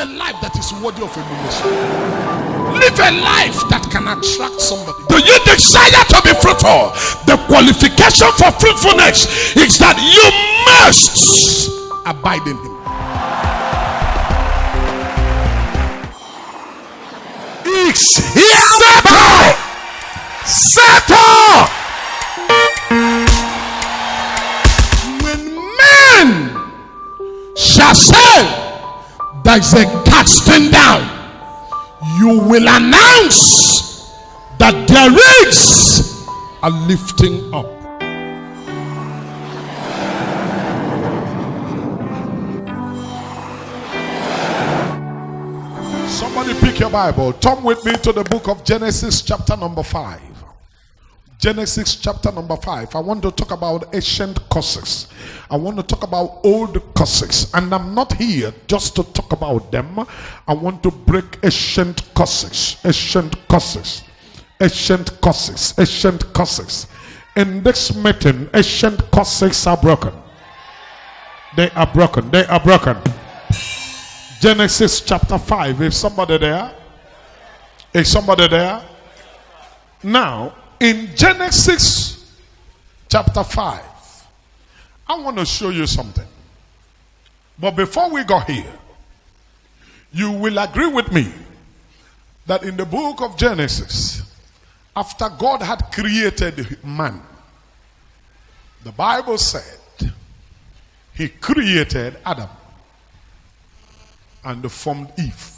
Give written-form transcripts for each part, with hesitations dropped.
a life that is worthy of emulation. Live a life that can attract somebody. Do you desire to be fruitful? The qualification for fruitfulness is that you must abide in him. Settle. When men shall say there is a casting down, you will announce that there is a lifting up. Somebody pick your Bible. Turn with me to the book of Genesis chapter number 5. Genesis chapter number 5. I want to talk about ancient curses. I want to talk about old curses. And I'm not here just to talk about them. I want to break ancient curses. Ancient curses. Ancient curses. Ancient curses. In this meeting, ancient curses are broken. They are broken. They are broken. Genesis chapter 5. Is somebody there? Is somebody there? Now, in Genesis chapter 5, I want to show you something. But before we go here, you will agree with me that in the book of Genesis, after God had created man, the Bible said he created Adam and formed Eve.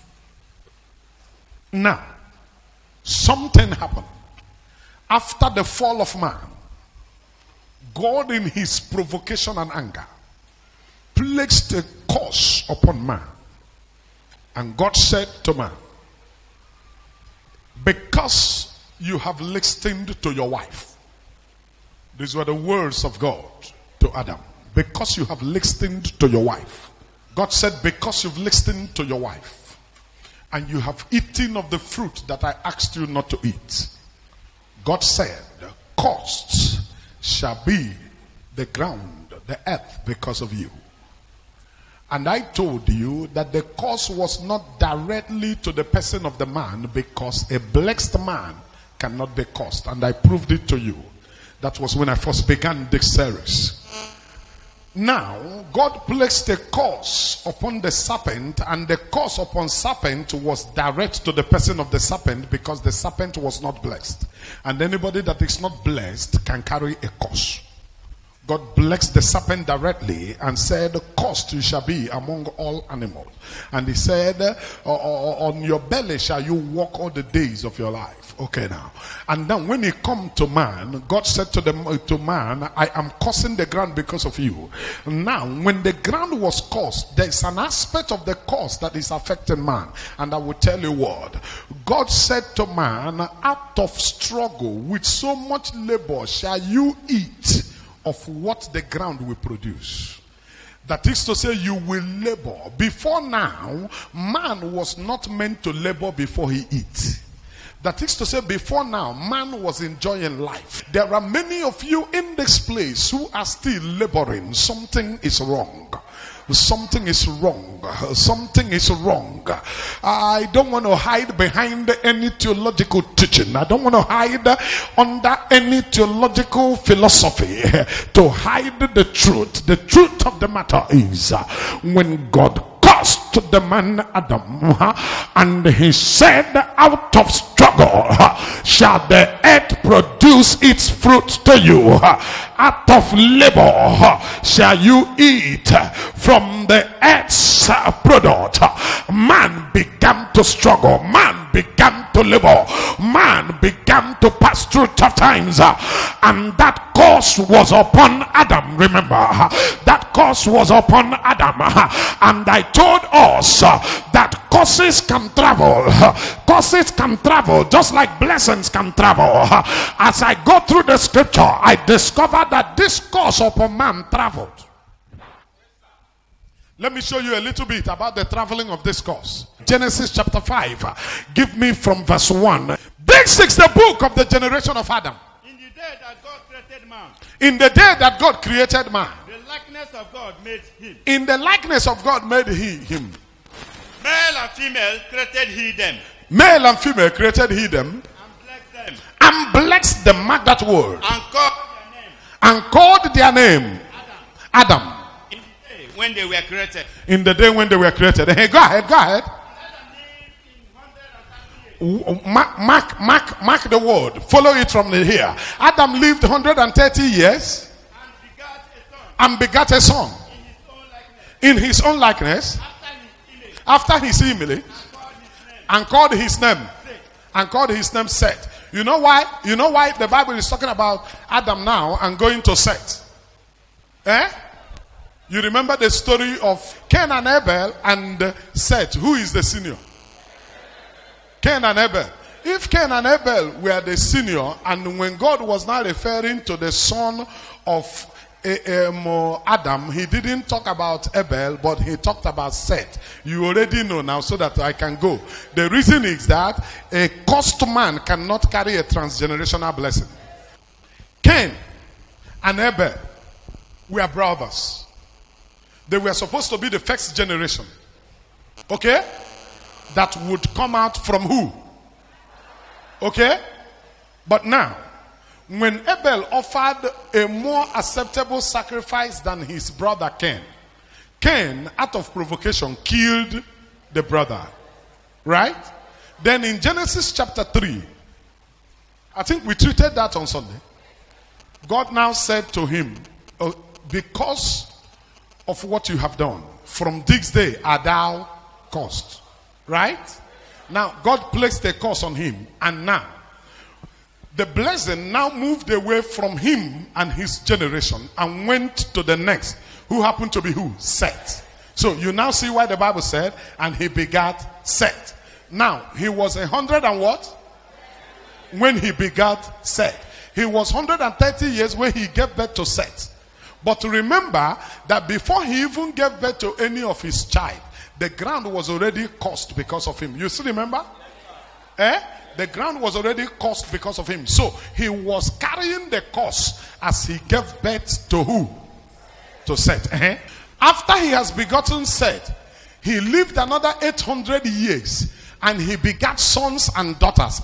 Now, something happened. After the fall of man, God in his provocation and anger placed a curse upon man. And God said to man, because you have listened to your wife. These were the words of God to Adam. Because you have listened to your wife. God said, because you've listened to your wife and you have eaten of the fruit that I asked you not to eat, God said, cursed shall be the ground, the earth, because of you. And I told you that the curse was not directly to the person of the man, because a blessed man cannot be cursed. And I proved it to you. That was when I first began this series. Now, God placed a curse upon the serpent, and the curse upon serpent was direct to the person of the serpent, because the serpent was not blessed. And anybody that is not blessed can carry a curse. God blessed the serpent directly and said, cursed you shall be among all animals. And he said, on your belly shall you walk all the days of your life. Okay now. And then when he come to man, God said to man, I am cursing the ground because of you. Now, when the ground was cursed, there is an aspect of the curse that is affecting man. And I will tell you what. God said to man, out of struggle with so much labor shall you eat of what the ground will produce. That is to say, you will labor. Before now, man was not meant to labor before he eats. That is to say, before now, man was enjoying life. There are many of you in this place who are still laboring. Something is wrong. Something is wrong. Something is wrong. I don't want to hide behind any theological teaching. I don't want to hide under any theological philosophy to hide the truth. The truth of the matter is, when God cursed the man Adam, and he said, out of struggle shall the earth produce its fruit to you. Out of labor shall you eat from the earth's product. Man began to struggle. Man began to labor. Man began to pass through tough times. And that curse was upon Adam. Remember, that curse was upon Adam. And I told us that curses can travel. Curses can travel just like blessings can travel. As I go through the scripture, I discovered that this curse upon man traveled. Let me show you a little bit about the traveling of this curse. Genesis chapter 5. Give me from verse 1. This is the book of the generation of Adam. In the day that God created man. In the day that God created man. The likeness of God made him. In the likeness of God made he him. Male female created he them. Male and female created he them. And blessed them. And blessed them, mark that word. And called their name. And called their name Adam. In the day when they were created. In the day when they were created. Hey, go ahead, go ahead. Mark the word. Follow it from here. Adam lived 130 years and begat a son in his own likeness after his image and called his name Seth. You know why the Bible is talking about Adam now and going to Seth? You remember the story of Cain and Abel and Seth. Who is the senior? Cain and Abel. If Cain and Abel were the senior, and when God was now referring to the son of Adam, he didn't talk about Abel, but he talked about Seth. You already know now, so that I can go. The reason is that a cursed man cannot carry a transgenerational blessing. Cain and Abel were brothers. They were supposed to be the first generation. Okay? That would come out from who? Okay? But now, when Abel offered a more acceptable sacrifice than his brother Cain, Cain, out of provocation, killed the brother. Right? Then in Genesis chapter 3, I think we treated that on Sunday. God now said to him, because of what you have done, from this day art thou cursed. Right? Now, God placed a curse on him. And now, the blessing now moved away from him and his generation and went to the next. Who happened to be who? Seth. So, you now see why the Bible said, and he begat Seth. Now, he was 100 and what? When he begat Seth. He was 130 years when he gave birth to Seth. But remember that before he even gave birth to any of his child, the ground was already cursed because of him. You still remember? The ground was already cursed because of him. So he was carrying the curse as he gave birth to who? To Seth. After he has begotten Seth, he lived another 800 years and he begat sons and daughters.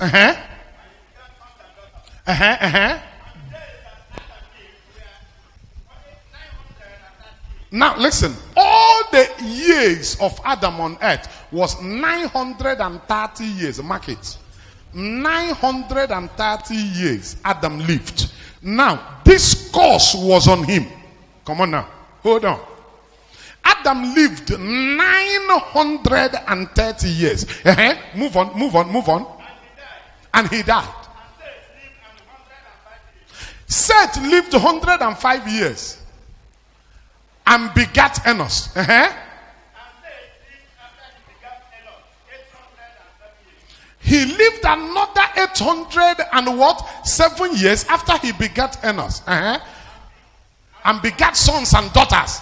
Now listen, all the years of Adam on earth was 930 years. Mark it. 930 years Adam lived. Now, this curse was on him. Come on now. Hold on. Adam lived 930 years. Move on. And he died. Seth lived 105 years. And begat Enos. He lived another 800 and what? 7 years after he begat Enos. And begat sons and daughters.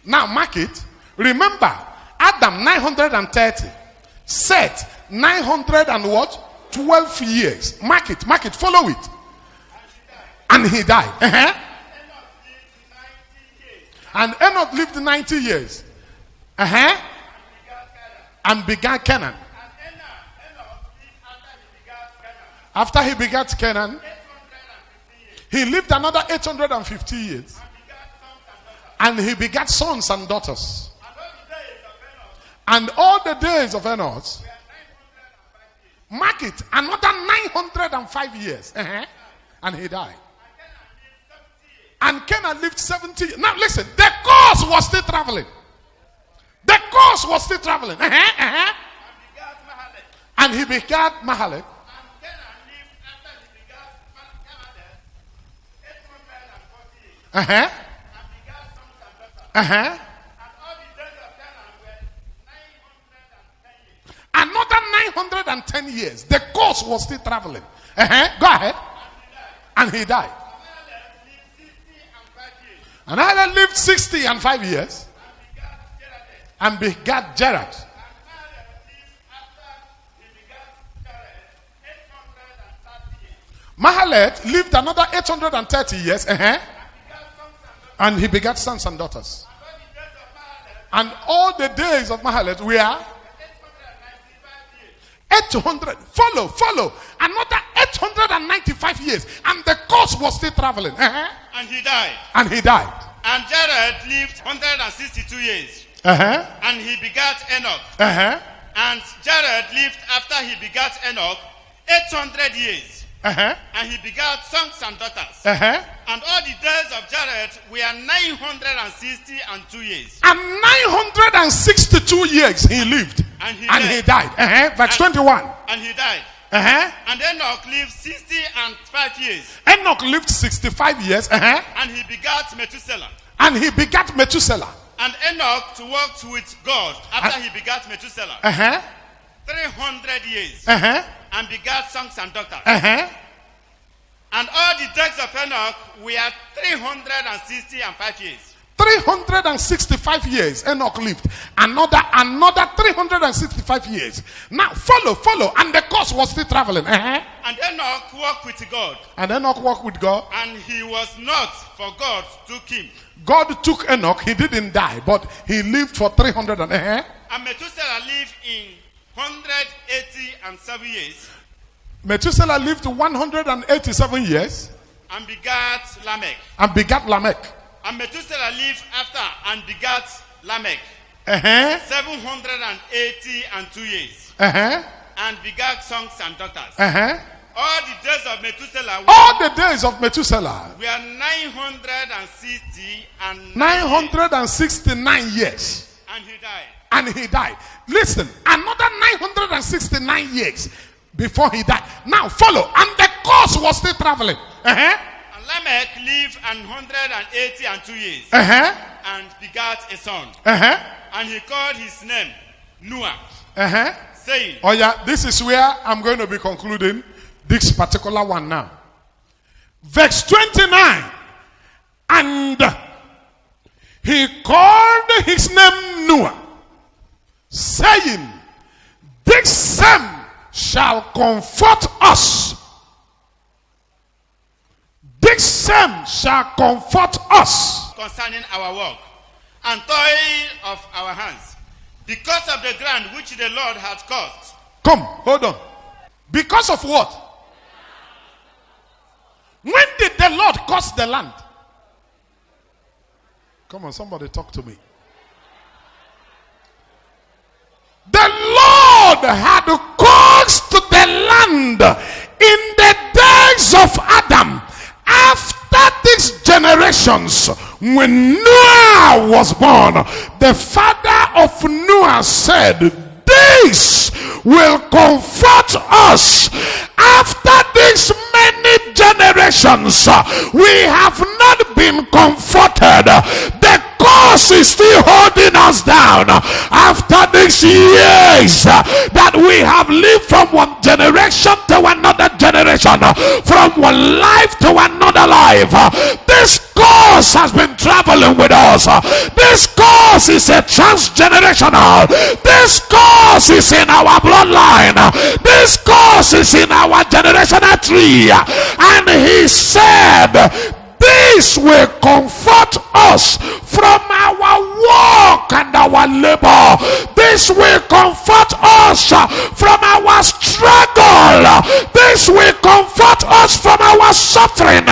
Now mark it. Remember, Adam 930. Seth 900 and what? 12 years. Mark it. Follow it. And he died. And Enoch lived 90 years. And begat Canaan. After he begat Canaan, he lived another 850 years. And he begat sons and daughters. And all the days of Enoch, mark it, another 905 years. And he died. And Canaan lived 70 years. Now listen, the course was still traveling. And he begat Mahalet. Another 910 years. The course was still traveling. Go ahead. And he died. And Adam lived 60 and 5 years. And begat Jared. Mahalet lived another 830 years. And he begat sons and daughters. And all the days of Mahalet were 800. Follow. Another 895 years. And the cause was still traveling. And he died. And he died. And Jared lived 162 years. And he begat Enoch. And Jared lived after he begat Enoch 800 years. And he begat sons and daughters. And all the days of Jared were 962 years. And 962 years he lived. And he died. Verse 21. And he died. And Enoch lived 65 years. Enoch lived 65 years. And he begat Methuselah. And he begat Methuselah. And Enoch walked with God after he begat Methuselah 300 years. And begat sons and daughters. And all the days of Enoch were 365 years. 365 years Enoch lived. Another 365 years. Now follow. And the cause was still traveling. And Enoch walked with God. And Enoch walked with God. And he was not, for God took him. God took Enoch. He didn't die, but he lived for 300 and And Methuselah lived in 187 years. Methuselah lived 187 years. And begat Lamech. And Methuselah lived after and begat Lamech 782 years. And begat sons and daughters. All the days of Methuselah were 969 years. And he died. Listen, another 969 years before he died. Now follow. And the cause was still traveling. And Lamech lived 182 years. And begat a son. And he called his name Noah. Saying, oh yeah, this is where I'm going to be concluding this particular one now. Verse 29. And he called his name Noah, saying, this same shall comfort us. This same shall comfort us concerning our work and toil of our hands, because of the ground which the Lord hath caused. Come, hold on. Because of what? When did the Lord cause the land? Come on, somebody talk to me. The Lord had caused the land in the days of Adam. After these generations, when Noah was born, the father of Noah said, this will comfort us. After these many generations, we have not been comforted. The cause is still holding us down. After these years that we have lived from one generation to another generation, from one life to another life, this cause has been traveling with us. This cause is a transgenerational. This cause is in our bloodline. This cause is in our generational tree. And he said, this will comfort us from our work and our labor. This will comfort us from our struggle. This will comfort us from our suffering.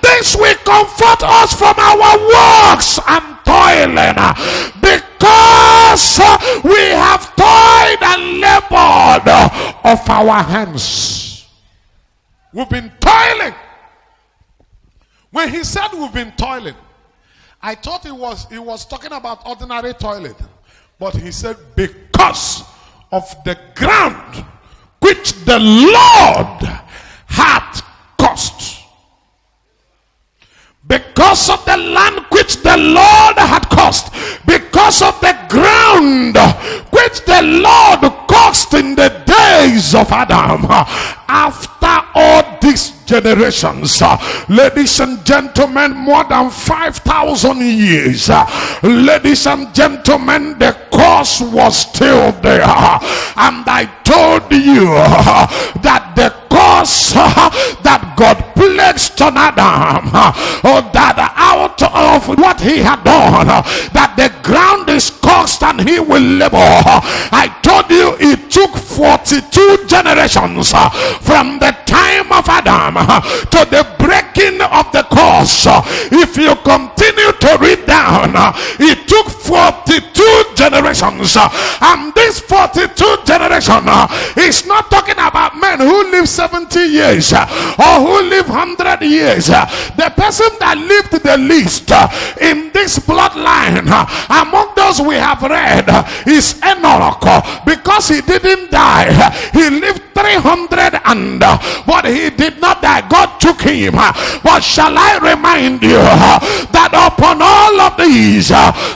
This will comfort us from our works and toiling. Because we have toiled and labored of our hands. We've been toiling. When he said we've been toiling, I thought he was talking about ordinary toilet. But he said because of the ground which the Lord had caused. Because of the land which the Lord had caused. Because of the ground which the Lord caused in the days of Adam. After all these generations, ladies and gentlemen, more than 5,000 years, ladies and gentlemen, the cause was still there. And I told you that the cause that God placed on Adam, that out of what he had done, that the ground is caused must and he will labor. I told you it took 42 generations from the time of Adam to the breaking of the curse. If you continue to read down, it took 42 generations, and this 42 generation is not talking about men who live 70 years or who live 100 years. The person that lived the least in this bloodline among those we have read is Enoch, because he didn't die. He lived 300 but he did not die. God took him. But shall I remind you that upon all of these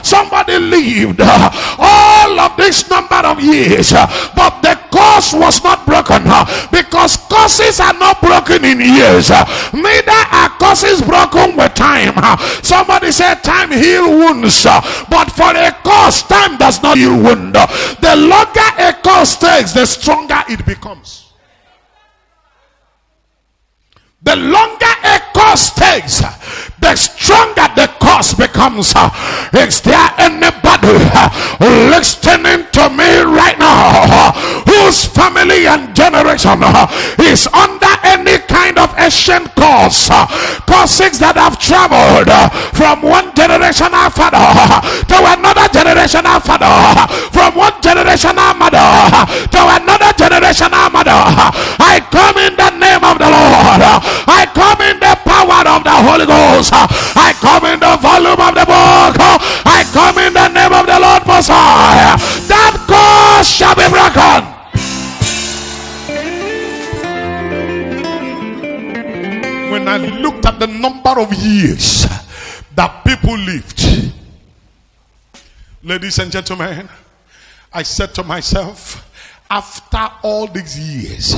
somebody lived all of this number of years, but the curse was not broken, because curses are not broken in years, neither are curses broken with time. Somebody said time heal wounds, but for a curse time does not heal wound. The longer a curse takes, the stronger it becomes. The longer a curse takes, the stronger the curse becomes. Is there anybody listening to me right now whose family and generation is under any kind of ancient curse? Curses that have traveled from one generation our father to another generation our father, from one generation our mother to another generation our mother. I come in the name of the Lord. I come in the power of the Holy Ghost. I come in the volume of the book. I come in the name of the Lord Most High. That curse shall be broken. When I looked at the number of years that people lived, ladies and gentlemen, I said to myself, after all these years,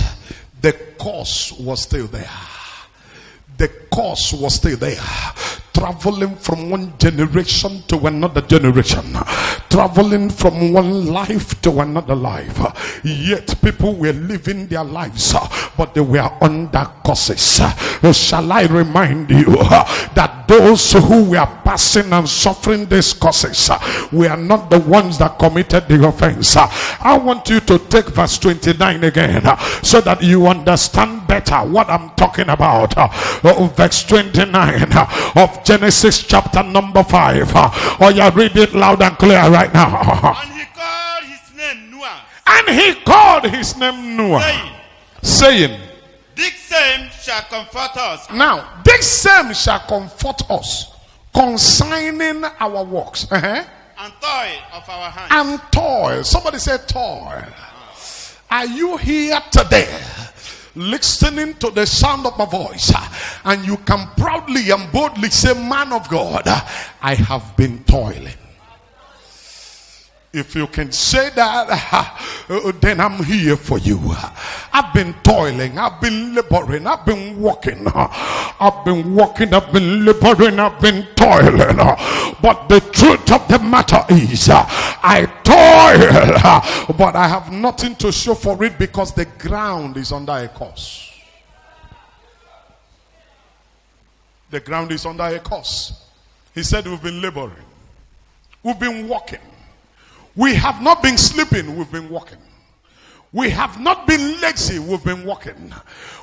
the curse was still there. The curse was still there, traveling from one generation to another generation, traveling from one life to another life. Yet people were living their lives, but they were under curses. Shall I remind you that those who were passing and suffering these curses were not the ones that committed the offense? I want you to take verse 29 again so that you understand better what I'm talking about. Verse 29 of Genesis chapter number 5. Oh, you read it loud and clear right now. And he called his name Noah. And he called his name Noah, saying, this same shall comfort us. Now, this same shall comfort us concerning our works. And toil of our hands. And toil. Somebody say toil. Are you here today listening to the sound of my voice, and you can proudly and boldly say, man of God, I have been toiling? If you can say that, then I'm here for you. I've been toiling, I've been laboring, I've been working, I've been laboring, I've been toiling. But the truth of the matter is, I toil, but I have nothing to show for it, because the ground is under a curse. The ground is under a curse. He said, we've been laboring, we've been working. We have not been sleeping, we've been working. We have not been lazy, we've been working.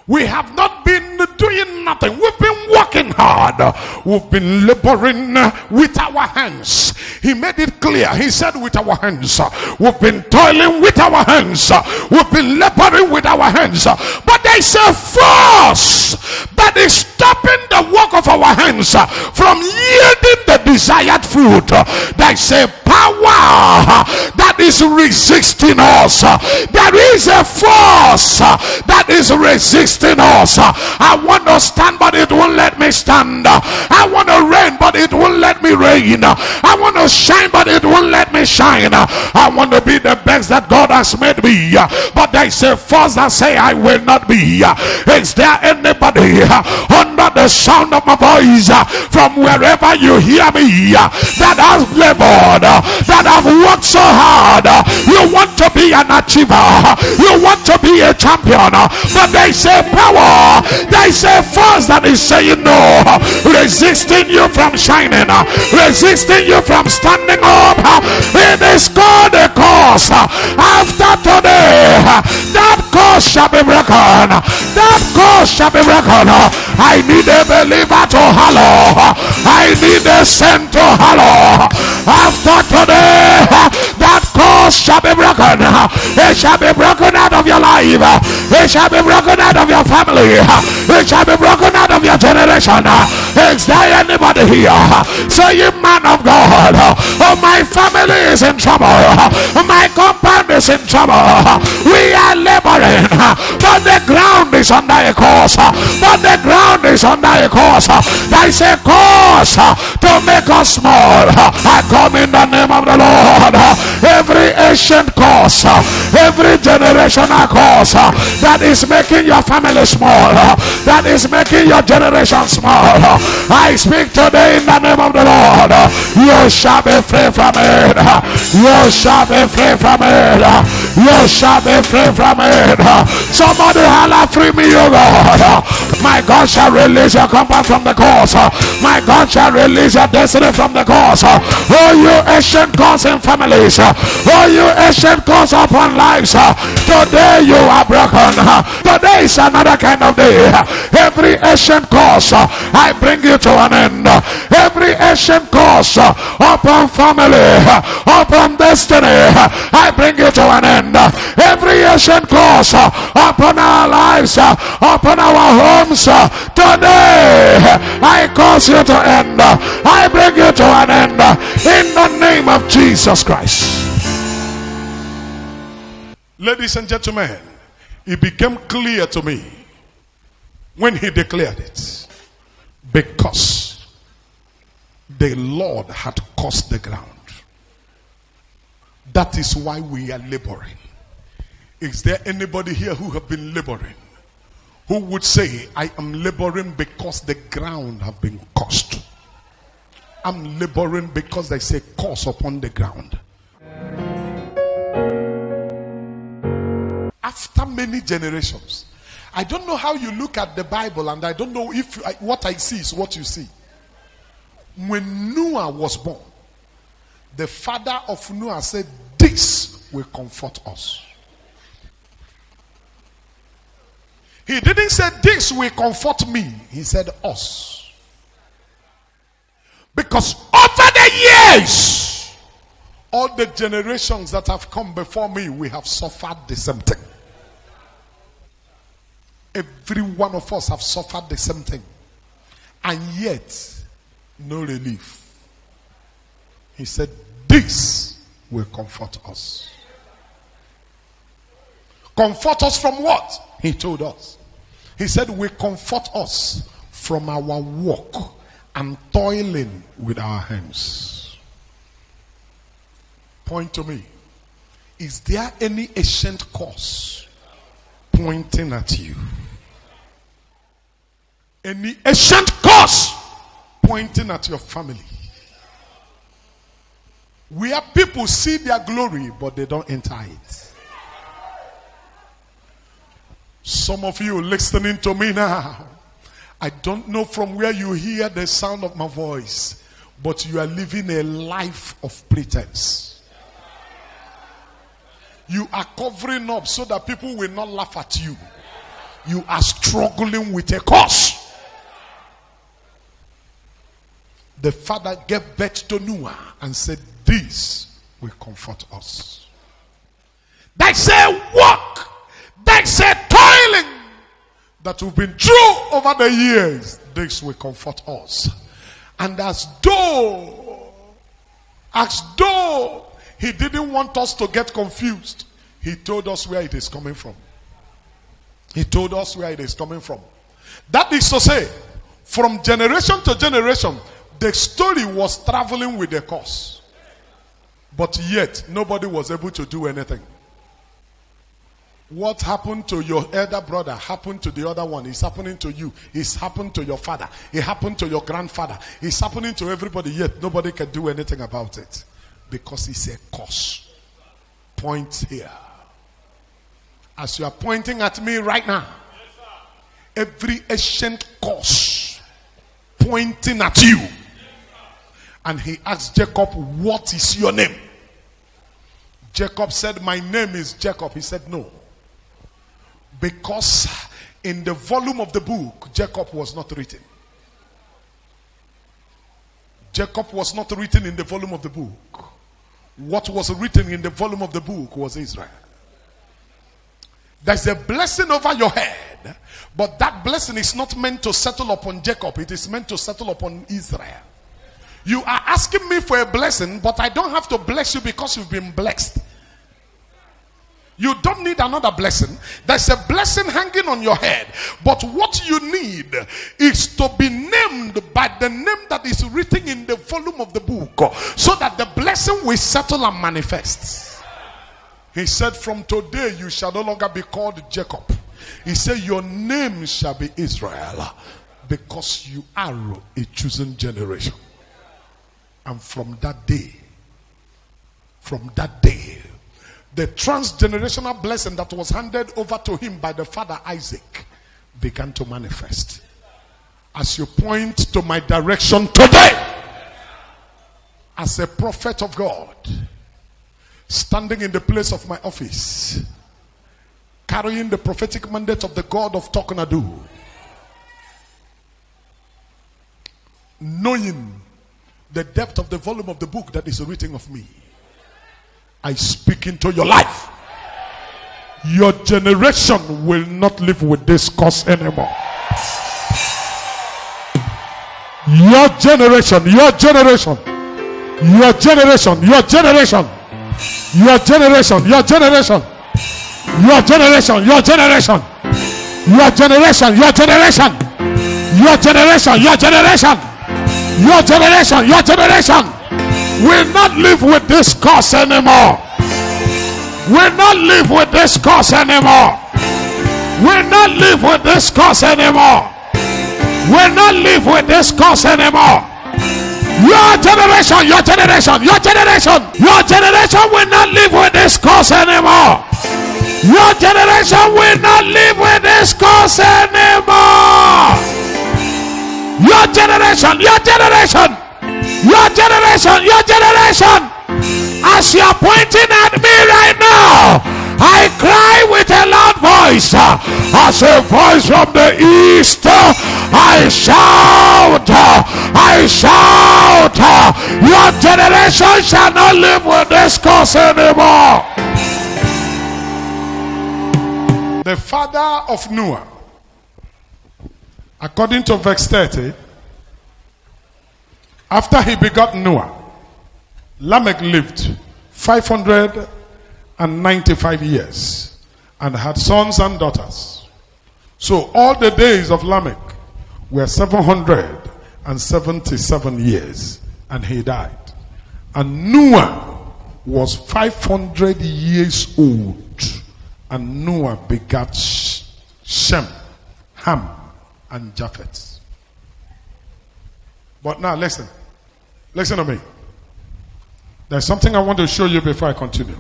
We have not been doing nothing, we've been working hard. We've been laboring with our hands. He made it clear. He said with our hands. We've been toiling with our hands. We've been laboring with our hands. But there's a force that is stopping the work of our hands from yielding the desired fruit. There's a power that is resisting us. There is a force that is resisting us. I want to stand, but it won't let me stand. I want to reign, but it won't let me reign. I want to shine, but it won't let me shine. I want to be the best that God has made me, but there is a force that say I will not be. Is there anybody under the sound of my voice, from wherever you hear me, that has labored, that have worked so hard? You want to be an achiever, you want to be a champion, but there is a power, there is a force that is saying no, resisting you from shining, resisting you from standing up. It is called a curse. After today, that curse shall be broken. That curse shall be broken. I need a believer to hallow. I need a saint to hallow. After today, that curse shall be broken. It shall be broken out of your life. It shall be broken out of your family. It shall be broken out of your generation. Is there anybody here? Say, you man of God, oh, my family is in trouble. My compound is in trouble. We are laboring, but the ground is under a curse. But the ground is under a curse. There is a curse to make us small. I come in the name of the Lord. Every ancient curse, every generational curse that is making your family small, that is making your generation small, I speak today in the name of the Lord. You shall be free from it. You shall be free from it. You shall be free from it. Somebody holler, free me, O God. My God shall release your compound from the curse. My God shall release your destiny from the curse. Oh, you ancient curse in families. Oh, you ancient curse upon lives. Today you are broken. Today is another kind of day. Every ancient curse, I bring you to an end. Every ancient curse upon family, upon destiny, I bring you to an end. Every ancient curse upon our lives, upon our homes, today I cause you to end. I bring you to an end in the name of Jesus Christ. Ladies and gentlemen, it became clear to me when he declared it, because the Lord had cursed the ground. That is why we are laboring. Is there anybody here who have been laboring, who would say, I am laboring because the ground have been cursed? I'm laboring because there is a curse upon the ground. After many generations, I don't know how you look at the Bible, and I don't know if what I see is what you see. When Noah was born, the father of Noah said, this will comfort us. He didn't say this will comfort me. He said us. Because over the years, all the generations that have come before me, we have suffered the same thing. Every one of us have suffered the same thing. And yet, no relief. He said, this will comfort us. Comfort us from what? He told us. He said, will comfort us from our work and toiling with our hands. Point to me. Is there any ancient cause pointing at you? Any ancient cause pointing at your family? Where people see their glory, but they don't enter it. Some of you listening to me now, I don't know from where you hear the sound of my voice, but you are living a life of pretense. You are covering up so that people will not laugh at you. You are struggling with a cause. The father gave birth to Noah and said, this will comfort us. They say work. They say toiling that we've been through over the years. This will comfort us. And as though he didn't want us to get confused, he told us where it is coming from. He told us where it is coming from. That is to say, from generation to generation, the story was traveling with the curse. But yet, nobody was able to do anything. What happened to your elder brother happened to the other one. It's happening to you. It's happened to your father. It happened to your grandfather. It's happening to everybody, yet nobody can do anything about it. Because it's a curse. Point here. As you are pointing at me right now, every ancient curse pointing at you. And he asked Jacob, what is your name? Jacob said, my name is Jacob. He said, no. Because in the volume of the book, Jacob was not written. Jacob was not written in the volume of the book. What was written in the volume of the book was Israel. There's a blessing over your head, but that blessing is not meant to settle upon Jacob. It is meant to settle upon Israel. You are asking me for a blessing, but I don't have to bless you because you've been blessed. You don't need another blessing. There's a blessing hanging on your head. But what you need is to be named by the name that is written in the volume of the book, so that the blessing will settle and manifest. He said, from today you shall no longer be called Jacob. He said, your name shall be Israel, because you are a chosen generation. And from that day, the transgenerational blessing that was handed over to him by the father Isaac began to manifest. As you point to my direction today, as a prophet of God, standing in the place of my office, carrying the prophetic mandate of the God of Talknado, knowing the depth of the volume of the book that is written of me, I speak into your life. Your generation will not live with this curse anymore. Your generation, your generation, your generation, your generation, your generation, your generation, your generation, your generation, your generation, your generation, your generation, your generation, your generation, your generation will not live with this curse anymore. Will not live with this curse anymore. Will not live with this curse anymore. Will not live with this curse anymore. Your generation, your generation, your generation, your generation will not live with this curse anymore. Your generation will not live with this curse anymore. Your generation, your generation, your generation, your generation. As you are pointing at me right now, I cry with a loud voice. As a voice from the east, I shout, I shout. Your generation shall not live with this curse anymore. The father of Noah, according to verse 30, after he begot Noah, Lamech lived 595 years and had sons and daughters. So all the days of Lamech were 777 years, and he died. And Noah was 500 years old, and Noah begat Shem, Ham, and Japheth. But now listen to me. There's something I want to show you before I continue.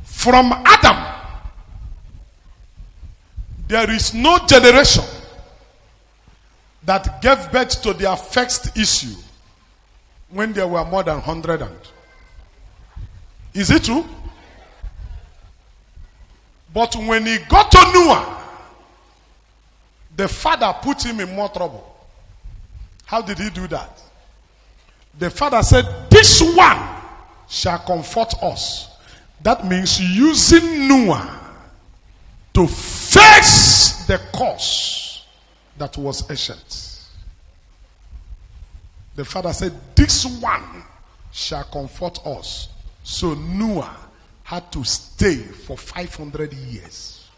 From Adam, there is no generation that gave birth to their first issue when there were more than 100. Is it true? But when he got to Noah, the father put him in more trouble. How did he do that? The father said, this one shall comfort us. That means using Noah to face the curse that was ancient. The father said, this one shall comfort us. So Noah had to stay for 500 years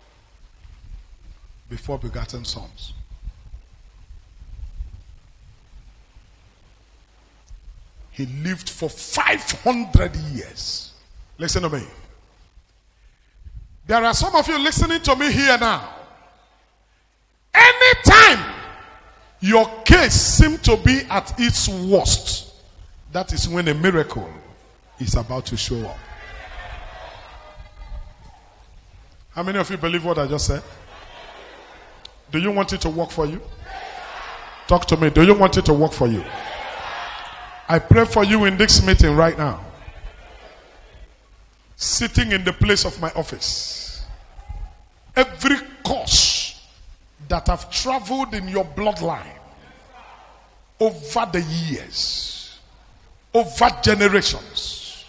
before begotten sons. He lived for 500 years. Listen to me. There are some of you listening to me here now. Anytime your case seems to be at its worst, that is when a miracle is about to show up. How many of you believe what I just said? Do you want it to work for you? Talk to me. Do you want it to work for you? I pray for you in this meeting right now. Sitting in the place of my office. Every curse that have traveled in your bloodline over the years, over generations,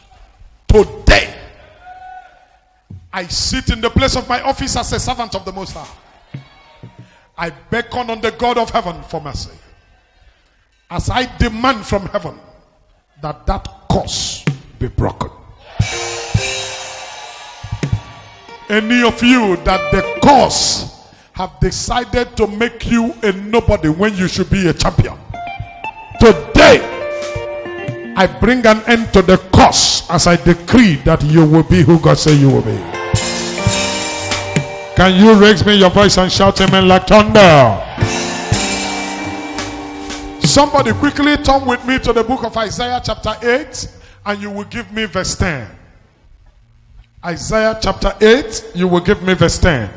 today, I sit in the place of my office as a servant of the Most High. I beckon on the God of heaven for mercy. As I demand from heaven that curse be broken. Any of you that the curse have decided to make you a nobody when you should be a champion, today I bring an end to the curse as I decree that you will be who God said you will be. Can you raise me your voice and shout amen like thunder? Somebody quickly turn with me to the book of Isaiah chapter 8 and you will give me verse 10. Isaiah chapter 8, you will give me verse 10.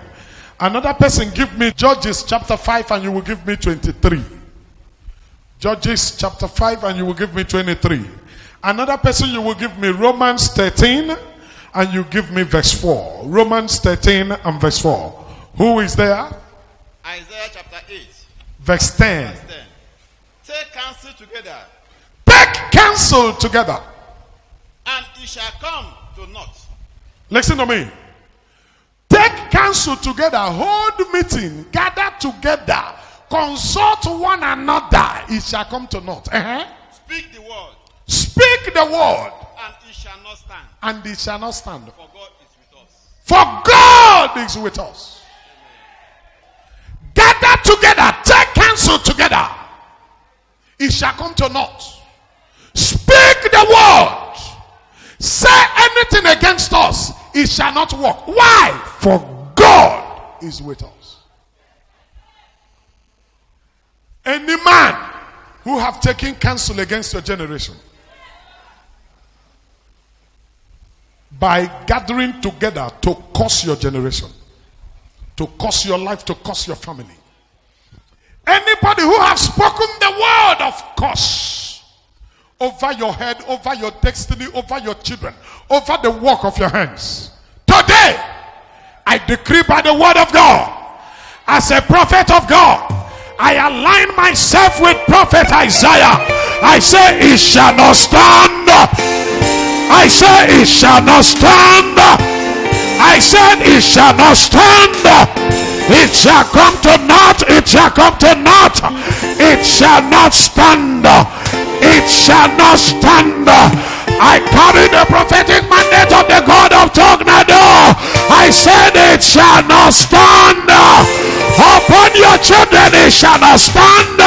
Another person give me Judges chapter 5 and you will give me 23. Judges chapter 5 and you will give me 23. Another person you will give me Romans 13 and you give me verse 4. Romans 13 and verse 4. Who is there? Isaiah chapter 8. Verse 10. Verse 10. Take counsel together. Take counsel together. And it shall come to naught. Listen to me. Take counsel together. Hold meeting. Gather together. Consult one another. It shall come to naught. Speak the word. Speak the word. And it shall not stand. And it shall not stand. For God is with us. For God is with us. Amen. Gather together. Take counsel together. It shall come to naught. Speak the word. Say anything against us. It shall not work. Why? For God is with us. Any man who have taken counsel against your generation by gathering together to curse your generation, to curse your life, to curse your family. Anybody who has spoken the word of curse over your head, over your destiny, over your children, over the work of your hands. Today, I decree by the word of God, as a prophet of God, I align myself with prophet Isaiah. I say it shall not stand. I say it shall not stand. I said it shall not stand. It shall come to naught. It shall come to naught. It shall not stand. It shall not stand. I carry the prophetic mandate of the God of Talknado. I said it shall not stand. Upon your children it shall not stand.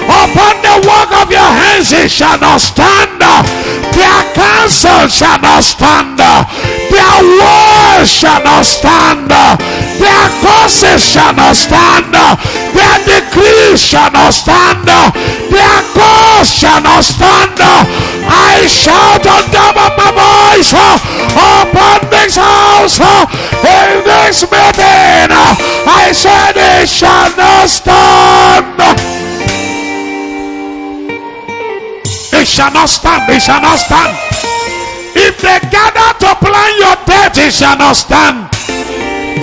Upon the work of your hands it shall not stand. Their counsel shall not stand. Their words shall not stand. Their curses shall not stand. Their decrees shall not stand. Their cause shall not stand. I shout on top of my voice upon this house, in this meeting. I said it shall not stand. It shall not stand. It shall not stand. If they gather to plan your death, it shall not stand.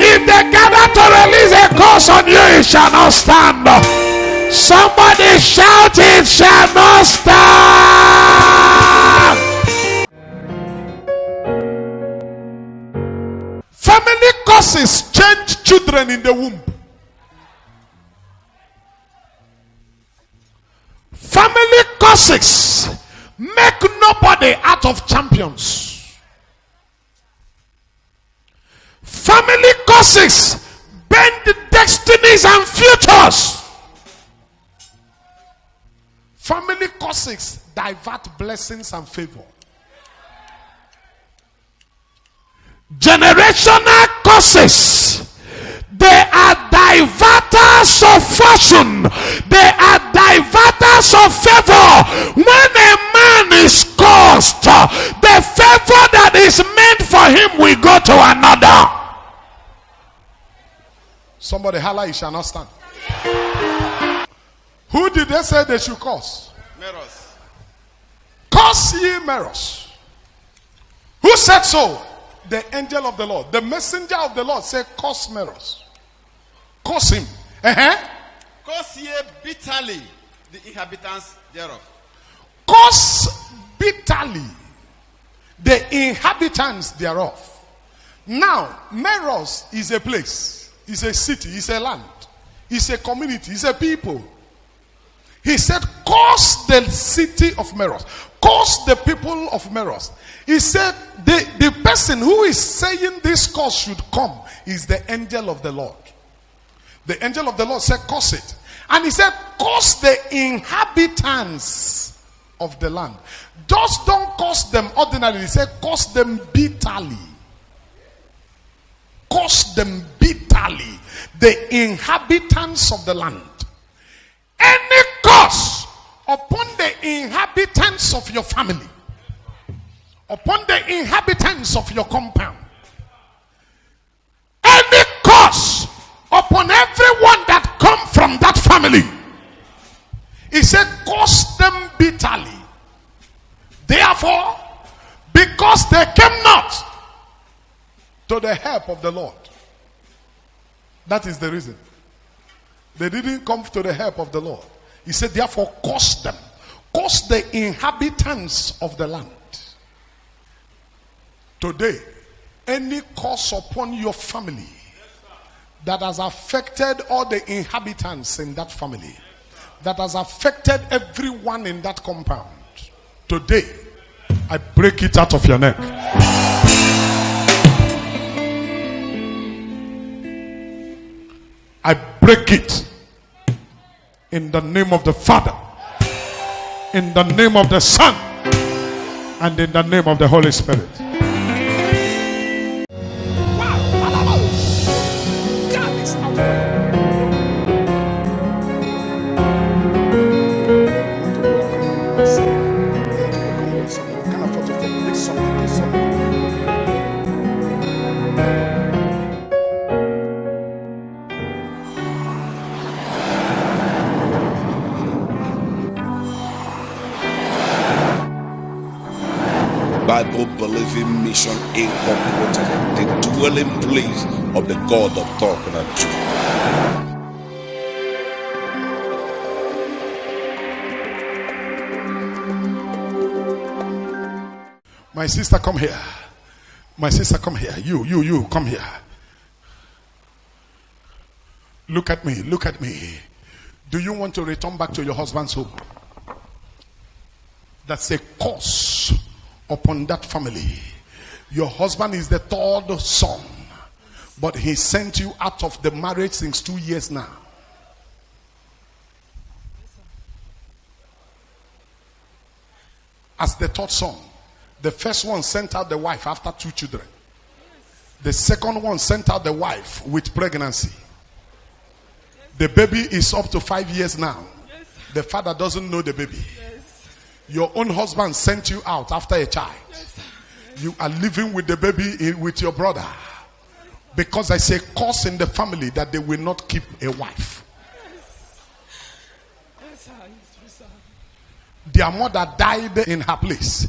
If they gather to release a curse on you, it shall not stand. Somebody shout, it shall not stand. Family curses change children in the womb. Family curses make nobody out of champions. Family curses bend destinies and futures. Family curses divert blessings and favor. Generational curses, they are diverters of fortune. They are diverters of favor. When a man is cursed, the favor that is meant for him will go to another. Somebody holla, it shall not stand. Who did they say they should curse? Mirrors. Curse ye Meros. Who said so? The angel of the Lord. The messenger of the Lord said, curse Meros. Curse him. Curse ye bitterly the inhabitants thereof. Curse bitterly the inhabitants thereof. Now, Meros is a place, is a city, is a land, is a community, is a people. He said, curse the city of Meros. Curse the people of Meros. He said, the person who is saying this curse should come is the angel of the Lord. The angel of the Lord said, curse it. And he said, curse the inhabitants of the land. Just don't curse them ordinarily. He said, curse them bitterly. Curse them bitterly. The inhabitants of the land. Any curse upon the inhabitants of your family, upon the inhabitants of your compound, any curse upon everyone that come from that family, he said, curse them bitterly. Therefore, because they came not to the help of the Lord. That is the reason. They didn't come to the help of the Lord. He said, therefore, curse them. Curse the inhabitants of the land. Today, any curse upon your family that has affected all the inhabitants in that family, that has affected everyone in that compound, today, I break it out of your neck. I break it in the name of the Father, in the name of the Son, and in the name of the Holy Spirit. Bible-believing Mission Incorporated, the dwelling place of the God of Talknado. My sister, come here. My sister, come here. You, come here. Look at me, look at me. Do you want to return back to your husband's home? That's a curse upon that family. Your husband is the third son, but he sent you out of the marriage since 2 years now. As the third son, the first one sent out the wife after 2 children. The second one sent out the wife with pregnancy. The baby is up to 5 years now. The father doesn't know the baby. Your own husband sent you out after a child. You are living with the baby with your brother. Because I say curse in the family that they will not keep a wife. Their mother died in her place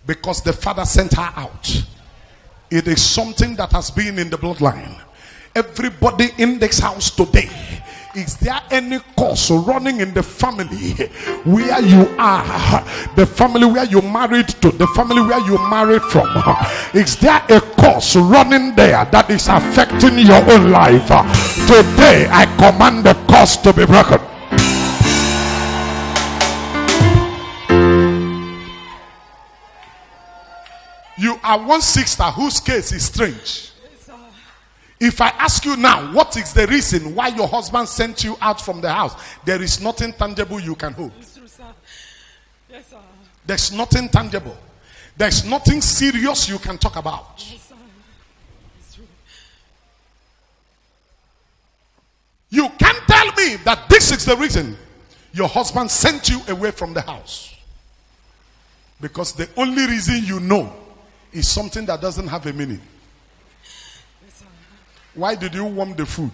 because the father sent her out. It is something that has been in the bloodline. Everybody in this house today, is there any curse running in the family where you are, the family where you married to, the family where you married from? Is there a curse running there that is affecting your own life? Today I command the curse to be broken. You are one sister whose case is strange. If I ask you now, what is the reason why your husband sent you out from the house? There is nothing tangible you can hold. It's true, sir. Yes, sir. There's nothing tangible. There's nothing serious you can talk about. Yes, sir. It's true. You can't tell me that this is the reason your husband sent you away from the house. Because the only reason you know is something that doesn't have a meaning. Why did you warm the food?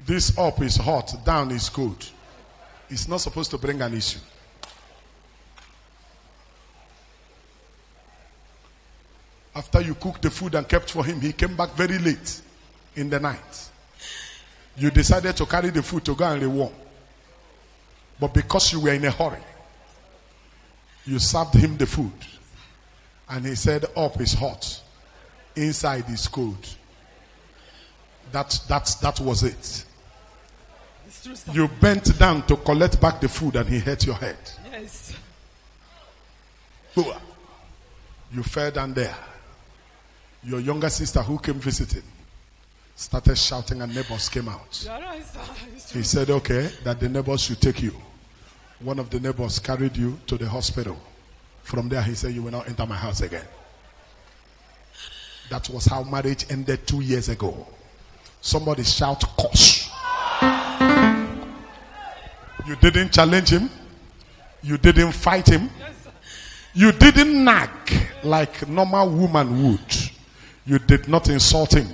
This up is hot, down is cold. It's not supposed to bring an issue. After you cooked the food and kept for him, he came back very late in the night. You decided to carry the food to go and rewarm. But because you were in a hurry, you served him the food. And he said, up is hot, inside is cold. That was it. You bent down to collect back the food and he hit your head. Yes. You fell down there. Your younger sister who came visiting started shouting and neighbors came out. You're right, sir. He said, okay, that the neighbors should take you. One of the neighbors carried you to the hospital. From there, he said, you will not enter my house again. That was how marriage ended 2 years ago. Somebody shout, curse. You didn't challenge him. You didn't fight him. Yes, sir. You didn't nag like normal woman would. You did not insult him.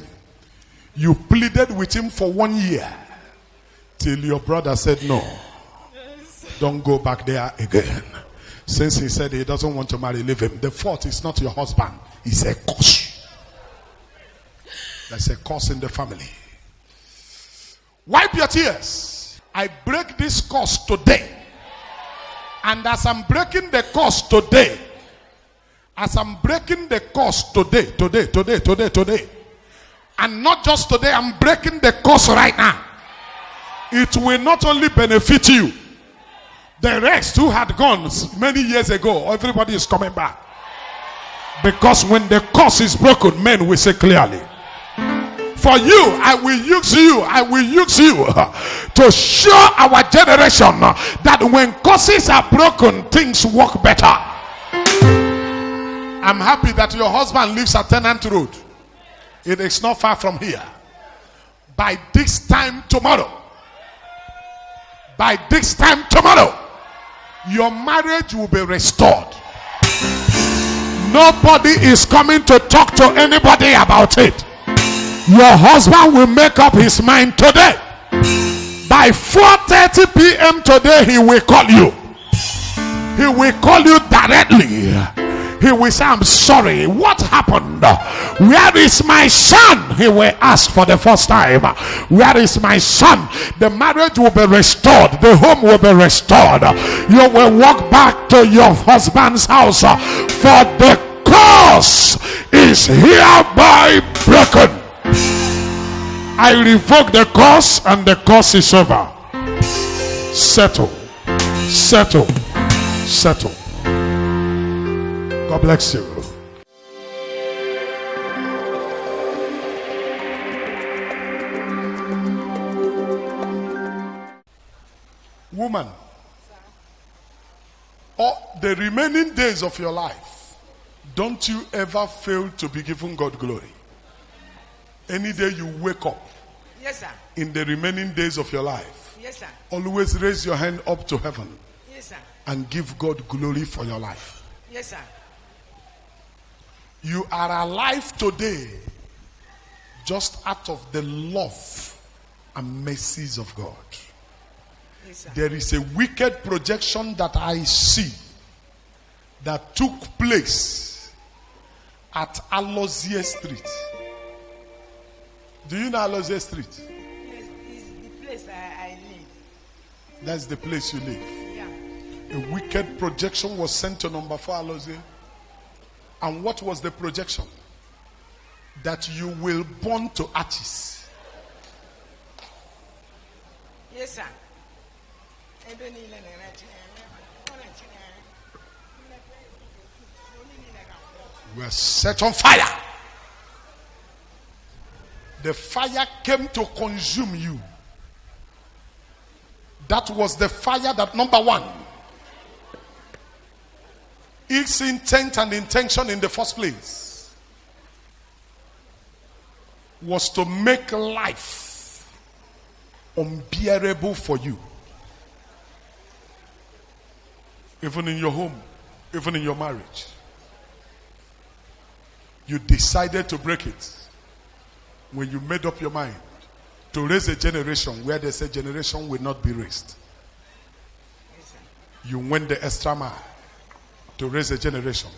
You pleaded with him for 1 year till your brother said no. Yes. Don't go back there again. Since he said he doesn't want to marry, leave him. The fault is not your husband. It's a curse. There's a curse in the family. Wipe your tears. I break this curse today. And as I'm breaking the curse today, today, and not just today, I'm breaking the curse right now. It will not only benefit you, the rest who had gone many years ago, everybody is coming back. Because when the curse is broken, men will say clearly, for you, I will use you to show our generation that when curses are broken, things work better. I'm happy that your husband lives at Tenant Road. It is not far from here. By this time tomorrow, your marriage will be restored. Nobody is coming to talk to anybody about it. Your husband will make up his mind today. By 4:30 p.m. today, he will call you. He will call you directly. He will say, I'm sorry, what happened? Where is my son? He will ask for the first time. Where is my son? The marriage will be restored. The home will be restored. You will walk back to your husband's house. For the curse is hereby broken. I revoke the curse and the curse is over. Settle. God bless you. Woman, the remaining days of your life, don't you ever fail to be given God glory. Any day you wake up, yes, sir, in the remaining days of your life, yes, sir, always raise your hand up to heaven, yes, sir, and give God glory for your life. yes, sir. You are alive today just out of the love and mercies of God. Yes, sir. There is a wicked projection that I see that took place at Alozie Street. Do you know Alozie Street? Yes, it's the place I live. That's the place you live. Yeah. A wicked projection was sent to number 4 Alozie. And what was the projection? That you will burn to ashes. Yes, sir. You were set on fire. The fire came to consume you. That was the fire that, number 1, its intent and intention in the first place was to make life unbearable for you. Even in your home, even in your marriage. You decided to break it when you made up your mind to raise a generation where they say generation will not be raised. You went the extra mile to raise a generation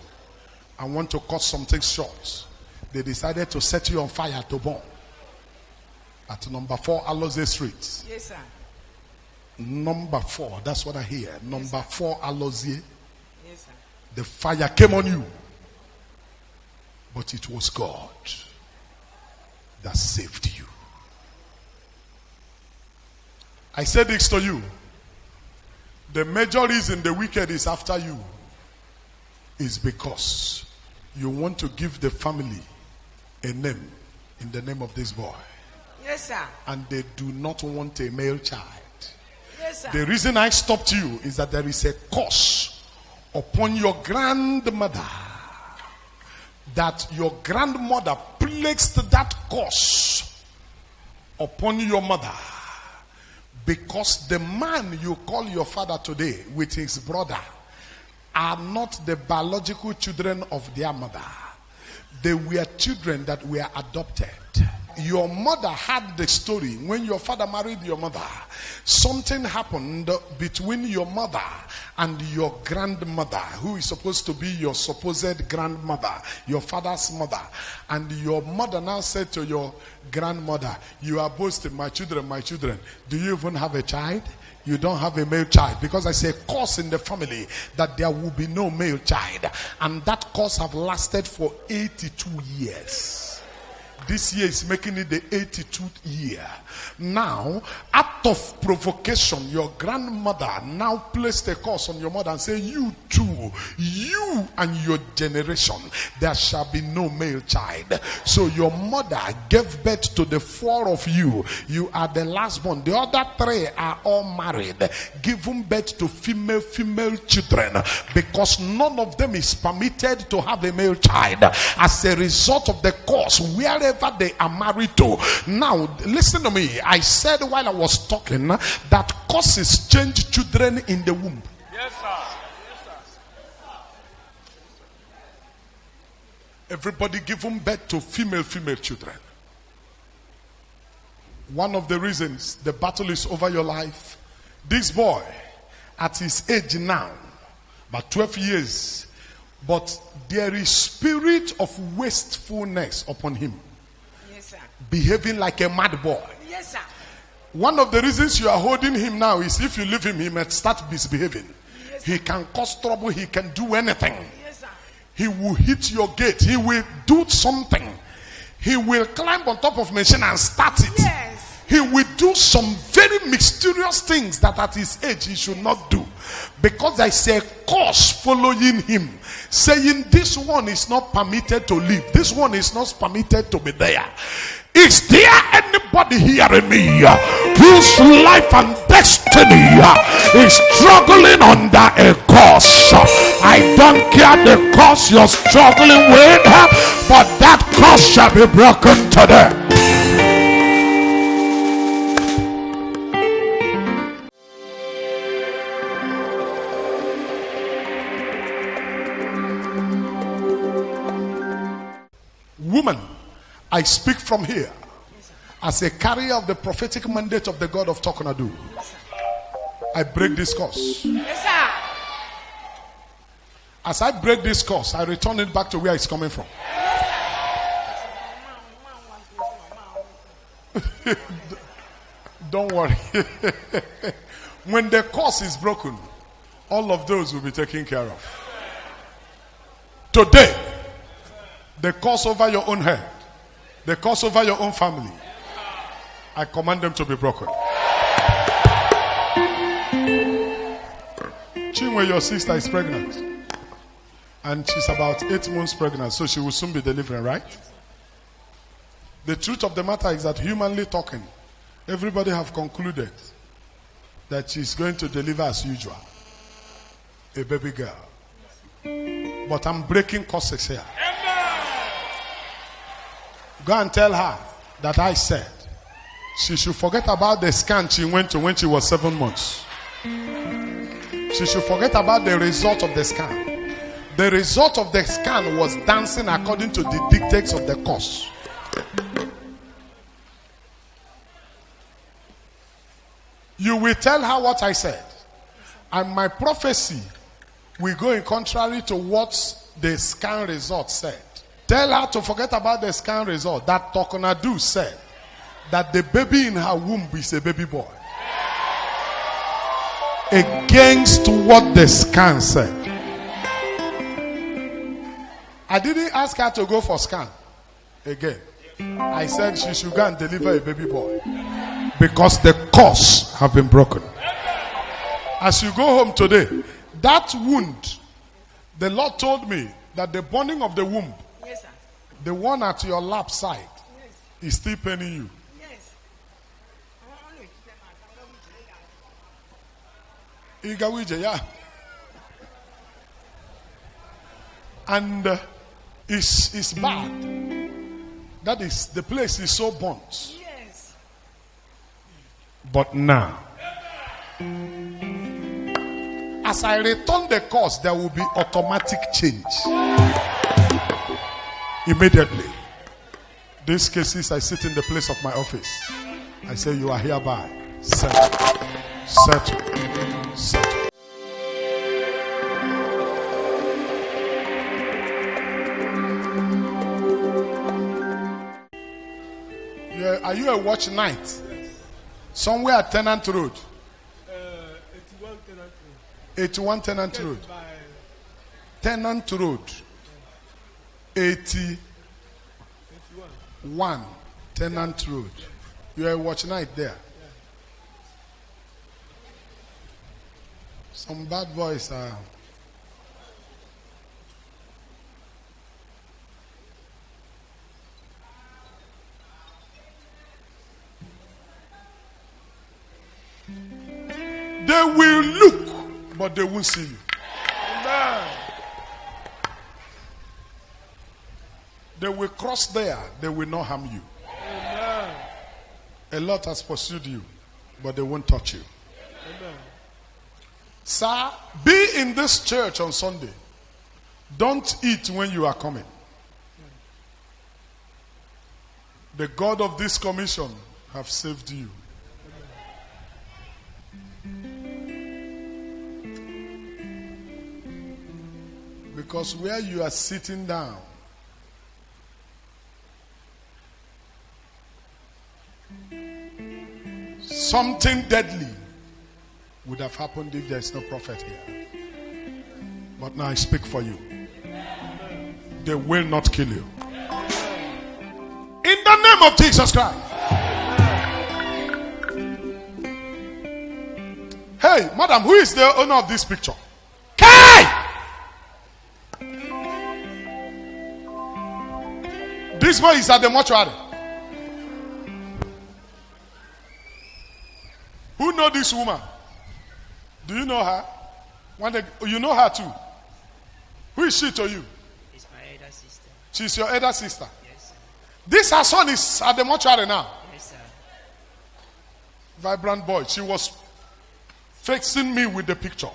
and want to cut something short, they decided to set you on fire to burn at number 4 Alozie Street. Yes, sir. Number 4, that's what I hear. Number 4 Alozie. Yes, sir. The fire came on you. But it was God that saved you. I said this to you. The major reason the wicked is after you is because you want to give the family a name in the name of this boy. Yes, sir. And they do not want a male child. Yes, sir. The reason I stopped you is that there is a curse upon your grandmother. That your grandmother placed that curse upon your mother. Because the man you call your father today with his brother are not the biological children of their mother. They were children that were adopted. Your mother had the story. When your father married your mother, something happened between your mother and your grandmother, who is supposed to be your supposed grandmother, your father's mother. And your mother now said to your grandmother, you are boasting, my children, do you even have a child? You don't have a male child, because I say curse in the family that there will be no male child. And that curse have lasted for 82 years. This year is making it the 82th year. Now, out of provocation, your grandmother now placed a curse on your mother and said, you too, you and your generation, there shall be no male child. So your mother gave birth to the 4 of you. You are the last one. The other 3 are all married, giving birth to female children, because none of them is permitted to have a male child. As a result of the curse, wherever they are married to. Now, listen to me. I said while I was talking that causes change children in the womb. Yes, sir. Yes, sir. Everybody giving birth to female children. One of the reasons the battle is over your life, this boy at his age now, about 12 years, but there is spirit of wastefulness upon him. Yes, sir. Behaving like a mad boy. Yes, sir. One of the reasons you are holding him now is if you leave him, he might start misbehaving. Yes, he can cause trouble. He can do anything. Yes, sir. He will hit your gate. He will do something. He will climb on top of machine and start it. Yes. He will do some very mysterious things that at his age he should not do. Because there is a curse following him, saying this one is not permitted to live. This one is not permitted to be there. Is there anybody hearing me whose life and destiny is struggling under a curse? I don't care the curse you're struggling with, but that curse shall be broken today. Woman, I speak from here as a carrier of the prophetic mandate of the God of Talknado. I break this curse. Yes, sir. As I break this curse, I return it back to where it's coming from. Don't worry. When the curse is broken, all of those will be taken care of. Today, the curse over your own head, the curse over your own family, I command them to be broken. Chinwe, your sister is pregnant. And she's about 8 months pregnant, so she will soon be delivering, right? The truth of the matter is that humanly talking, everybody have concluded that she's going to deliver as usual. A baby girl. But I'm breaking curses here. Go and tell her that I said she should forget about the scan she went to when she was 7 months. She should forget about the result of the scan. The result of the scan was dancing according to the dictates of the course. You will tell her what I said. And my prophecy will go in contrary to what the scan result said. Tell her to forget about the scan result. That Talknado said that the baby in her womb is a baby boy. Against what the scan said. I didn't ask her to go for scan again. I said she should go and deliver a baby boy. Because the curse have been broken. As you go home today, that wound, the Lord told me that the burning of the womb, Yes, sir. the one at your lap side, is still paining you. Yes. Igawije, yeah. And it's bad. That is, the place is so burnt. Yes. But now, as I return the course, there will be automatic change. Immediately. These cases, I sit in the place of my office. I say, you are hereby settled. Settled. Settled. Yeah, are you a watch night? Somewhere at Tenant Road. 81 Tenant Road. Tenant Road. 81 Tenant Road. You are a watch night there. Some bad boys are. They will look, but they won't see you. Amen. They will cross there, they will not harm you. Amen. A lot has pursued you, but they won't touch you. Amen. Sir, be in this church on Sunday. Don't eat when you are coming. The God of this commission have saved you. Because where you are sitting down, something deadly would have happened if there is no prophet here. But now I speak for you. They will not kill you. In the name of Jesus Christ. Hey, madam, who is the owner of this picture? Kai! This boy is at the mortuary. Who know this woman? Do you know her? You know her too. Who is she to you? It's my elder sister. She's your elder sister. Yes, sir. This her son is at the mortuary now. Yes, sir. Vibrant boy. She was fixing me with the picture.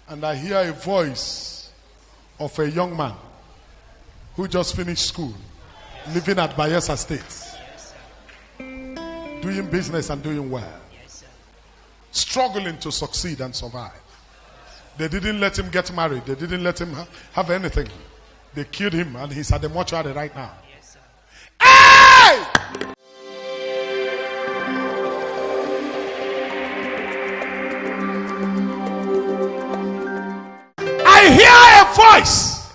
And I hear a voice of a young man who just finished school, living at Bayelsa State, Yes, sir. doing business and doing well, Yes, sir. struggling to succeed and survive. They didn't let him get married. They didn't let him have anything. They killed him and he's at the mortuary right now. Yes, sir. Hey! I hear a voice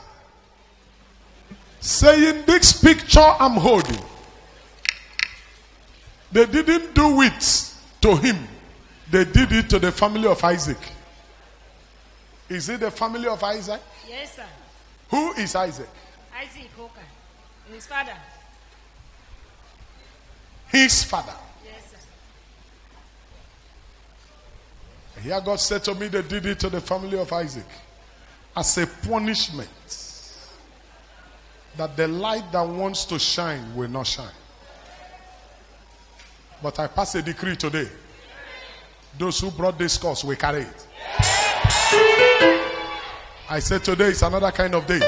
saying, this picture I'm holding, they didn't do it to him. They did it to the family of Isaac. Is it the family of Isaac? Yes, sir. Who is Isaac? Isaac Hawker. His father. His father. Yes, sir. Here God said to me, they did it to the family of Isaac as a punishment that the light that wants to shine will not shine. But I pass a decree today. Those who brought this curse will carry it. I said today is another kind of day.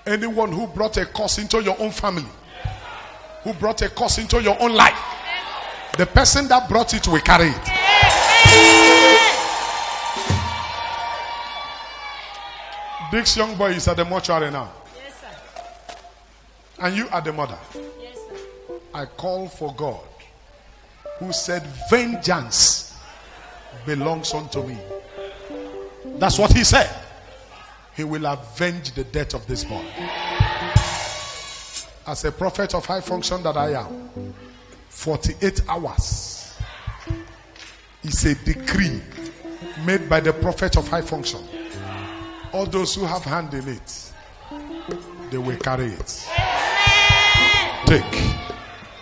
Anyone who brought a curse into your own family, who brought a curse into your own life, the person that brought it will carry it. This young boy is at the mortuary now. Yes, sir. And you are the mother. Yes, sir. I call for God, who said, vengeance belongs unto me. That's what he said. He will avenge the death of this boy. As a prophet of high function that I am, 48 hours is a decree made by the prophet of high function. All those who have hand in it, they will carry it. Take.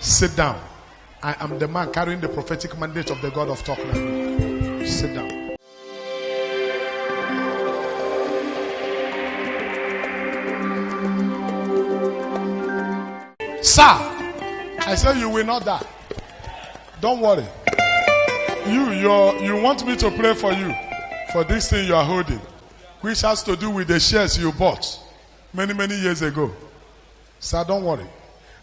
Sit down. I am the man carrying the prophetic mandate of the God of Talknado. Sit down. Sir, I say you will not die. Don't worry. You want me to pray for you for this thing you are holding, which has to do with the shares you bought many years ago. Sir, don't worry.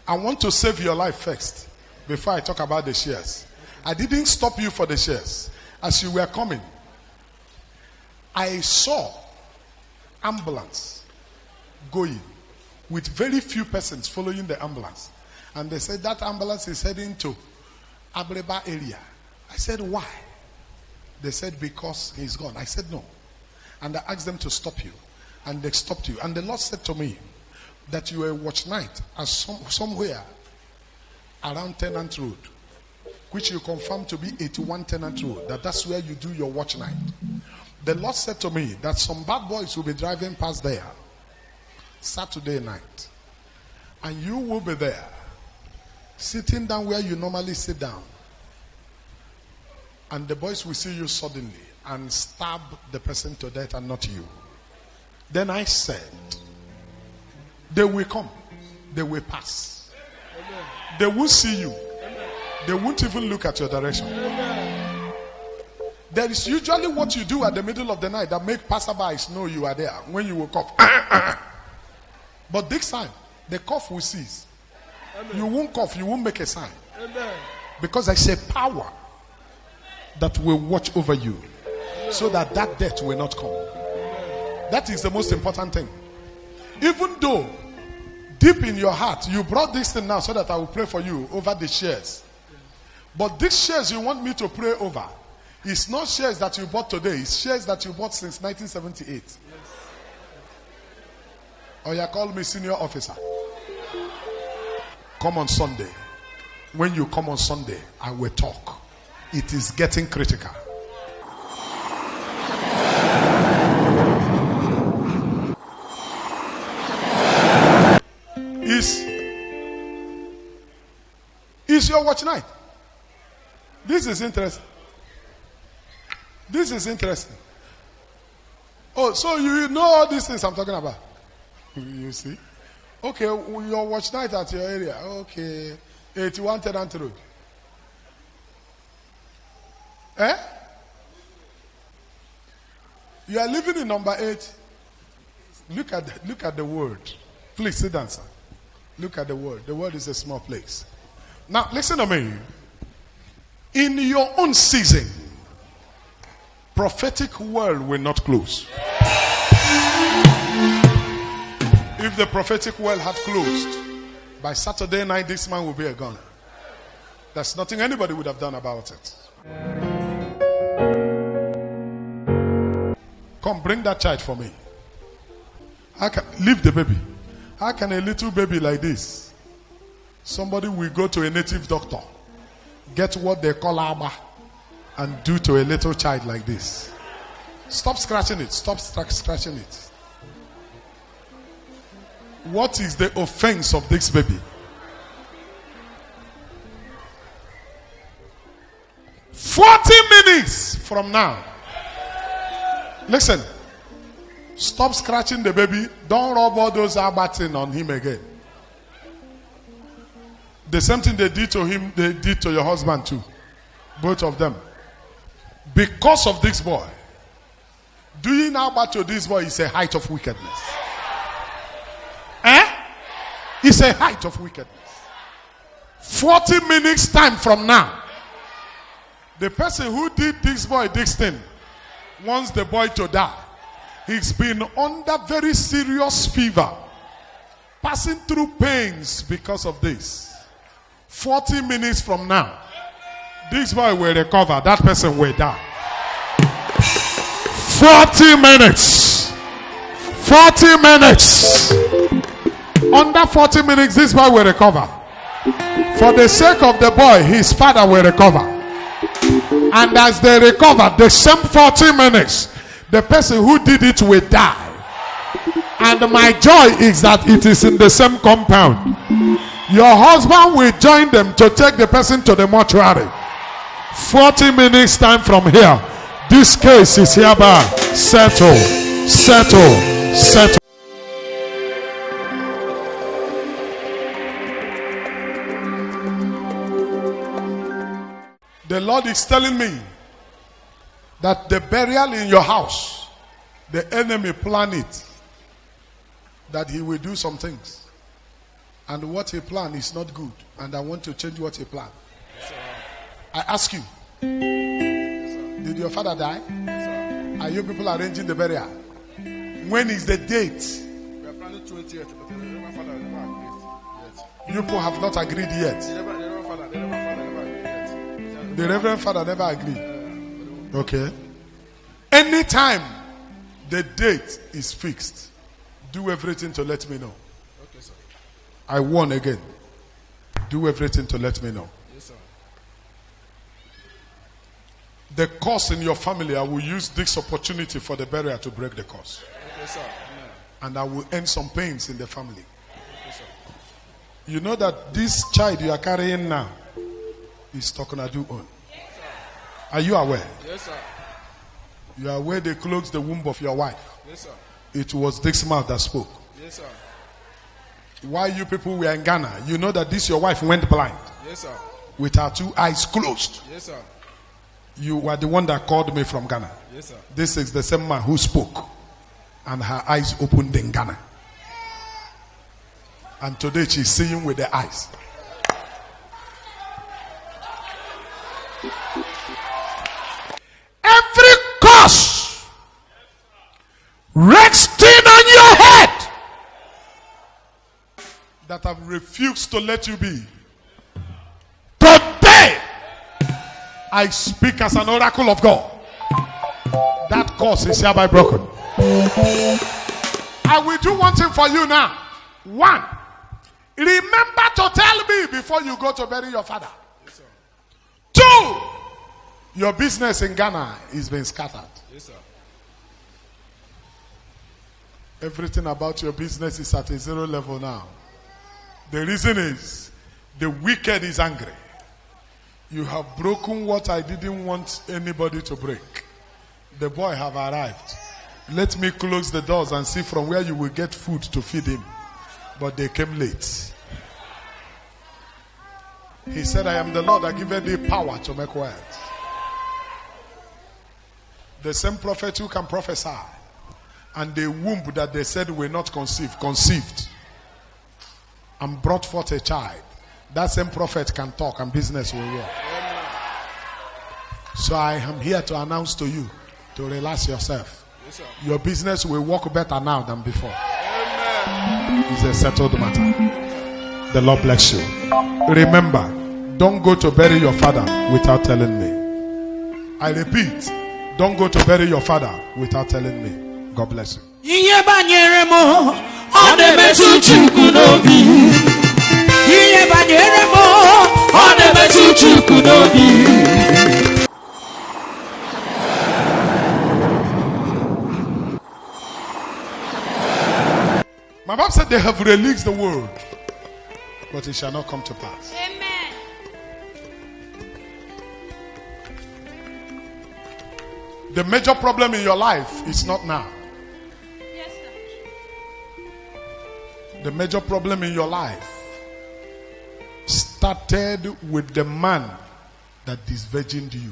I want to save your life first before I talk about the shares. I didn't stop you for the shares. As you were coming, I saw ambulance going with very few persons following the ambulance. And they said that ambulance is heading to Abreba area. I said, why? They said, because he's gone. I said, no. And I asked them to stop you. And they stopped you. And the Lord said to me that you were watch night at somewhere around Tenant Road, which you confirmed to be 81 Tenant Road, that's where you do your watch night. The Lord said to me that some bad boys will be driving past there Saturday night. And you will be there, sitting down where you normally sit down. And the boys will see you suddenly and stab the person to death and not you. Then I said, they will come. They will pass. Amen. They won't see you. Amen. They won't even look at your direction. Amen. There is usually what you do at the middle of the night that make passerbys know you are there when you will cough. But this time, the cough will cease. Amen. You won't cough. You won't make a sign. Amen. Because I say power that will watch over you. Amen. So that death will not come. Amen. That is the most important thing. Even though deep in your heart you brought this thing now so that I will pray for you over the shares, but these shares you want me to pray over, it's not shares that you bought today, it's shares that you bought since 1978. Yes. Or you call me senior officer. Come on Sunday. When you come on Sunday, I will talk. It is getting critical. Is your watch night? This is interesting. This is interesting. Oh, so you know all these things I'm talking about. You see? Okay, your watch night at your area. Okay, 81 Tenant Road. Eh? You are living in number 8. Look at the word. Please sit down, sir. Look at the word. The word is a small place. Now, listen to me. In your own season, prophetic world will not close. If the prophetic world had closed, by Saturday night, this man will be a goner. There's nothing anybody would have done about it. Come, bring that child for me. Leave the baby. How can a little baby like this, somebody will go to a native doctor, get what they call ABIA, and do to a little child like this? Stop scratching it. Stop scratching it. What is the offense of this baby? 40 minutes from now. Listen. Stop scratching the baby. Don't rub all those ABIA on him again. The same thing they did to him, they did to your husband too. Both of them. Because of this boy. Doing ABIA to this boy is a height of wickedness. It's a height of wickedness. 40 minutes time from now, the person who did this boy this thing wants the boy to die. He's been under very serious fever, passing through pains because of this. 40 minutes from now, this boy will recover. That person will die. 40 minutes. 40 minutes. Under 40 minutes, this boy will recover. For the sake of the boy, his father will recover. And as they recover, the same 40 minutes, the person who did it will die. And my joy is that it is in the same compound. Your husband will join them to take the person to the mortuary. 40 minutes time from here, this case is hereby settled. The Lord is telling me that the burial in your house, the enemy planned it, that he will do some things. And what he planned is not good. And I want to change what he planned. Yes, I ask you, did your father die? Yes, are you people arranging the burial? When is the date? We are planning 20th, but my father never agreed yet. You people have not agreed yet. The Reverend Father never agreed. Okay. Anytime the date is fixed, do everything to let me know. Okay, sir. I warn again. Do everything to let me know. Yes, sir. The curse in your family, I will use this opportunity for the burial to break the curse. Okay, sir. And I will end some pains in the family. Okay, sir. You know that this child you are carrying now is Talknado on. Yes, are you aware? Yes, sir. You are aware they closed the womb of your wife. Yes, sir. It was this mouth that spoke. Yes, sir. While you people were in Ghana, you know that this your wife went blind. Yes, sir. With her two eyes closed. Yes, sir. You were the one that called me from Ghana. Yes, sir. This is the same man who spoke. And her eyes opened in Ghana. And today she's seeing with the eyes. Every curse resting on your head that have refused to let you be, today I speak as an oracle of God. That curse is hereby broken. I will do one thing for you now. One, remember to tell me before you go to bury your father. Yes, sir. Two, your business in Ghana is being scattered. Yes, sir. Everything about your business is at a zero level now. The reason is the wicked is angry. You have broken what I didn't want anybody to break. The boy have arrived. Let me close the doors and see from where you will get food to feed him. But they came late. He said, I am the Lord that giveth thee power to make words. The same prophet who can prophesy, and the womb that they said will not conceive, conceived and brought forth a child. That same prophet can talk and business will work. So I am here to announce to you to relax yourself. Yes, sir. Your business will work better now than before. Amen. It's a settled matter. The Lord bless you. Remember, don't go to bury your father without telling me. I repeat, don't go to bury your father without telling me. God bless you. My Bible said they have released the word, but it shall not come to pass. Amen. The major problem in your life is not now. Yes, sir. The major problem in your life started with the man that disvirgined you.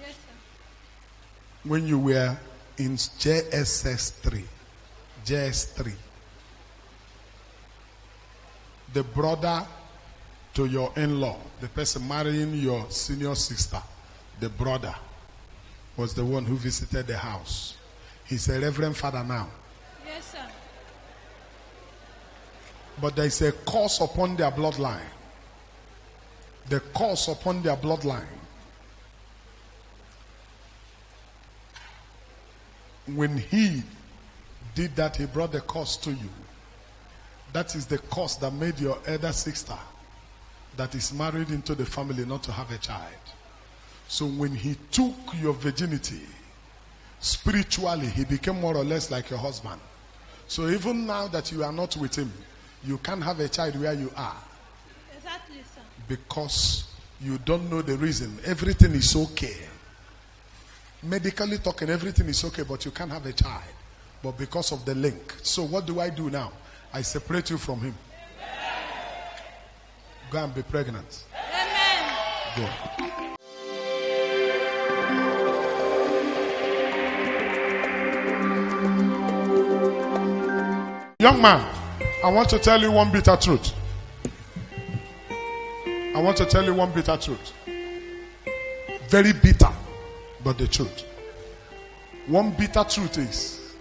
Yes, sir. When you were in JS3. The brother to your in-law, the person marrying your senior sister, the brother was the one who visited the house. He's a reverend father now. Yes, sir. But there is a curse upon their bloodline. The curse upon their bloodline. When he did that, he brought the curse to you. That is the curse that made your elder sister that is married into the family not to have a child. So when he took your virginity, spiritually, he became more or less like your husband. So even now that you are not with him, you can't have a child where you are. Exactly, sir. Because you don't know the reason. Everything is okay. Medically talking, everything is okay, but you can't have a child. But because of the link. So what do I do now? I separate you from him. Go and be pregnant. Amen. Go. Young man, I want to tell you one bitter truth. I want to tell you one bitter truth. Very bitter, but the truth. One bitter truth is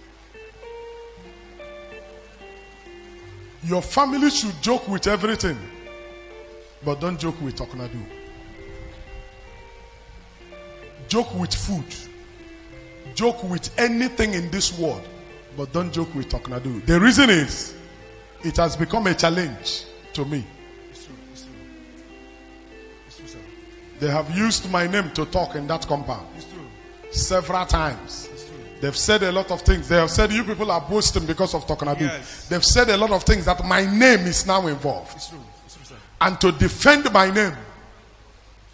your family should joke with everything, but don't joke with Talknado. Joke with food. Joke with anything in this world, but don't joke with Talknado. The reason is, it has become a challenge to me. They have used my name to talk in that compound several times. They've said a lot of things. They have said you people are boasting because of Talknado. Yes. They've said a lot of things that my name is now involved. It's true, sir. And to defend my name,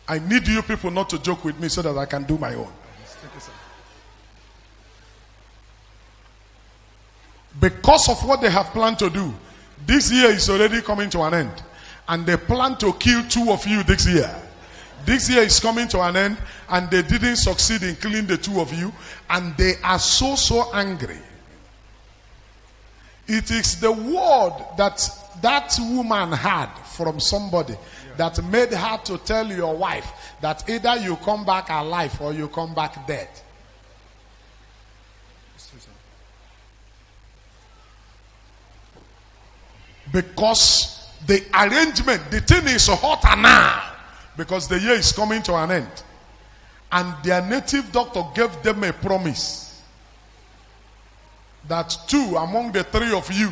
I need you people not to joke with me so that I can do my own. Thank you, sir. Because of what they have planned to do, this year is already coming to an end. And they plan to kill 2 of you this year. This year is coming to an end, and they didn't succeed in killing the 2 of you, and they are so angry. It is the word that that woman had from somebody that made her to tell your wife that either you come back alive or you come back dead. Because the arrangement, the thing is hotter now. Because the year is coming to an end. And their native doctor gave them a promise that 2 among the 3 of you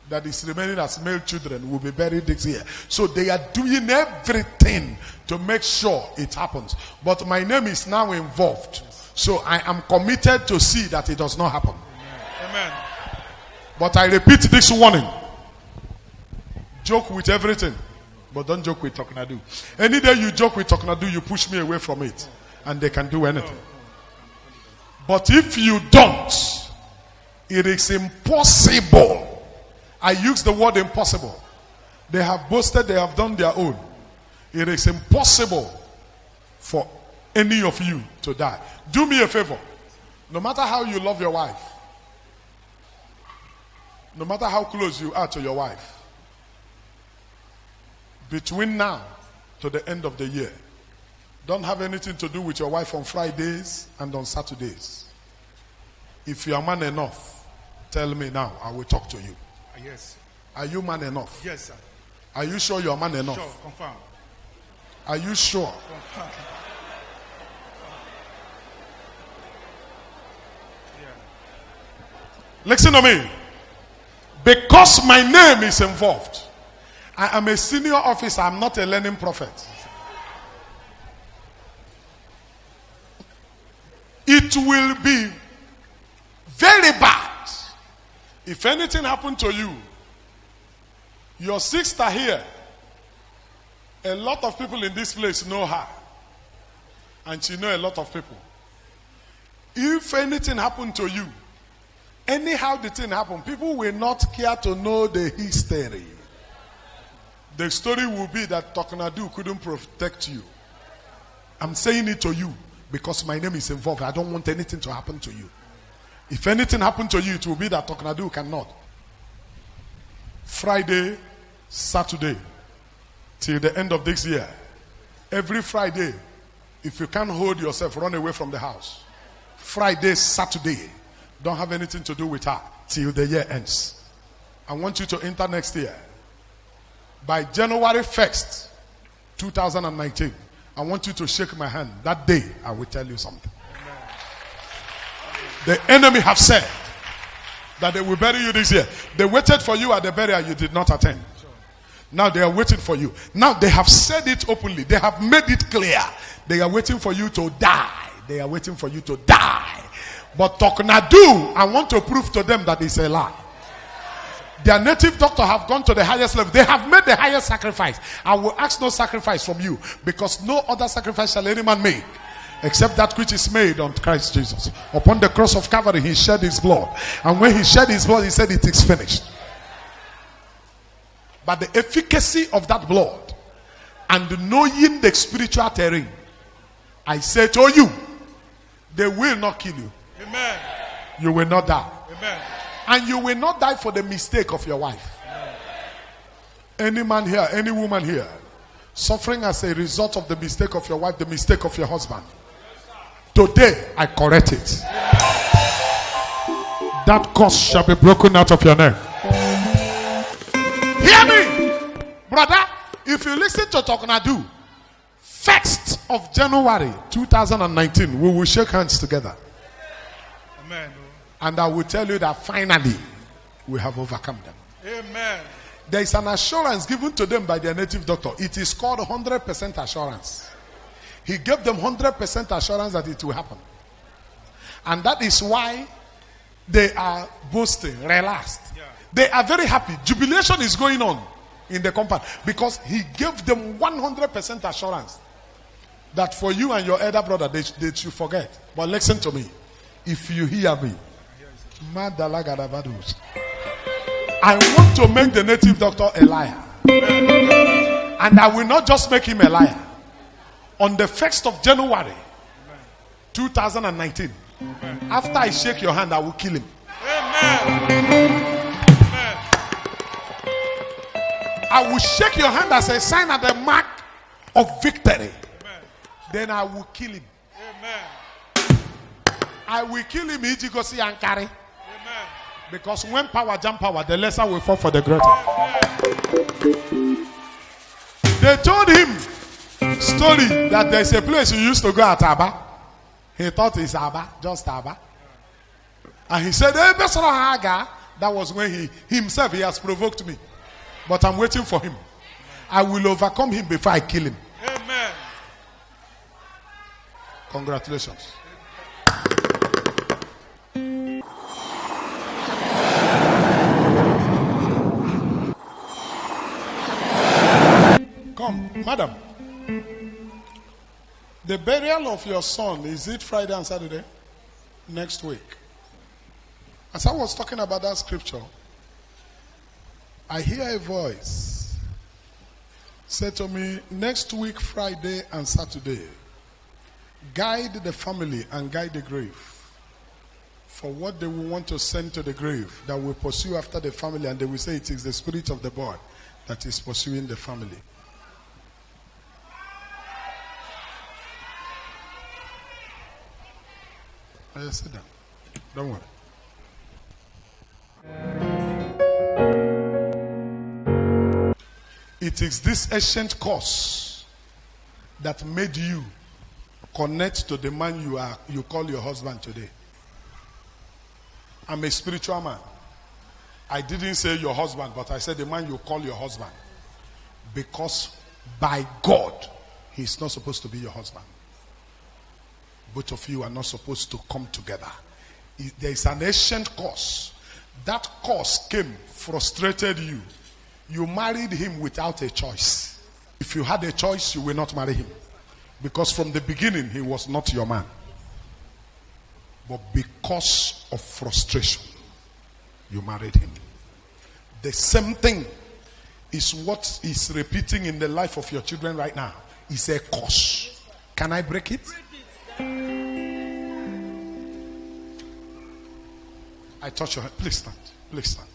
that is remaining as male children will be buried this year. So they are doing everything to make sure it happens. But my name is now involved. So I am committed to see that it does not happen. Amen. But I repeat this warning. Joke with everything, but don't joke with Talknado. Any day you joke with Talknado, you push me away from it, and they can do anything. But if you don't, it is impossible. I use the word impossible. They have boasted, they have done their own. It is impossible for any of you to die. Do me a favor. No matter how you love your wife, no matter how close you are to your wife, between now to the end of the year, don't have anything to do with your wife on Fridays and on Saturdays. If you are man enough, tell me now, I will talk to you. Yes. Are you man enough? Yes, sir. Are you sure you are man enough? Sure, confirm. Are you sure? Confirm. Listen to me. Because my name is involved, I am a senior officer. I'm not a learning prophet. It will be very bad if anything happened to you. Your sister here, a lot of people in this place know her, and she know a lot of people. If anything happened to you, anyhow the thing happened, people will not care to know the history. The story will be that Talknado couldn't protect you. I'm saying it to you because my name is involved. I don't want anything to happen to you. If anything happened to you, it will be that Talknado cannot. Friday, Saturday, till the end of this year, every Friday, if you can't hold yourself, run away from the house. Friday, Saturday, Don't have anything to do with her till the year ends. I want you to enter next year. By January 1st, 2019, I want you to shake my hand. That day, I will tell you something. The enemy have said that they will bury you this year. They waited for you at the burial you did not attend. Now they are waiting for you. Now they have said it openly. They have made it clear. They are waiting for you to die. They are waiting for you to die. But Talknado, I want to prove to them that it's a lie. Their native doctor have gone to the highest level. They have made the highest sacrifice. I will ask no sacrifice from you, because no other sacrifice shall any man make except that which is made on Christ Jesus. Upon the cross of Calvary, he shed his blood. And when he shed his blood, he said it is finished. But the efficacy of that blood and knowing the spiritual terrain, I say to you, they will not kill you. Amen. You will not die. Amen. And you will not die for the mistake of your wife. Any man here, any woman here, suffering as a result of the mistake of your wife, the mistake of your husband, today I correct it. That curse shall be broken out of your neck. Hear me, brother. If you listen to Talknado, 1st of January 2019, we will shake hands together. Amen. And I will tell you that finally we have overcome them. Amen. There is an assurance given to them by their native doctor. It is called 100% assurance. He gave them 100% assurance that it will happen. And that is why they are boasting, relaxed. Yeah. They are very happy. Jubilation is going on in the compound because he gave them 100% assurance that for you and your elder brother, they should forget. But listen to me. If you hear me, I want to make the native doctor a liar. And I will not just make him a liar. On the 1st of January 2019, after I shake your hand, I will kill him. Amen. I will shake your hand as a sign and a mark of victory. Amen. Then I will kill him. Amen. I will kill him, Ijigosi and carry. Amen. Because when power jump power, the lesser will fall for the greater. They told him story that there's a place you used to go at Aba. He thought it's Aba, just Aba. And he said, hey, that was when he himself, he has provoked me. But I'm waiting for him. I will overcome him before I kill him. Amen. Congratulations. Come, madam. The burial of your son, is it Friday and Saturday? Next week. As I was talking about that scripture, I hear a voice say to me, next week, Friday and Saturday, guide the family and guide the grave for what they will want to send to the grave that will pursue after the family, and they will say it is the spirit of the boy that is pursuing the family. I sit down. Don't worry. It is this ancient cause that made you connect to the man you call your husband today. I'm a spiritual man. I didn't say your husband, but I said the man you call your husband. Because by God, he's not supposed to be your husband. Both of you are not supposed to come together. There is an ancient cause. That cause came, frustrated you. You married him without a choice. If you had a choice, you will not marry him. Because from the beginning, he was not your man. But because of frustration, you married him. The same thing is what is repeating in the life of your children right now. It's a curse. Can I break it? I touch your hand. Please stand. Please stand.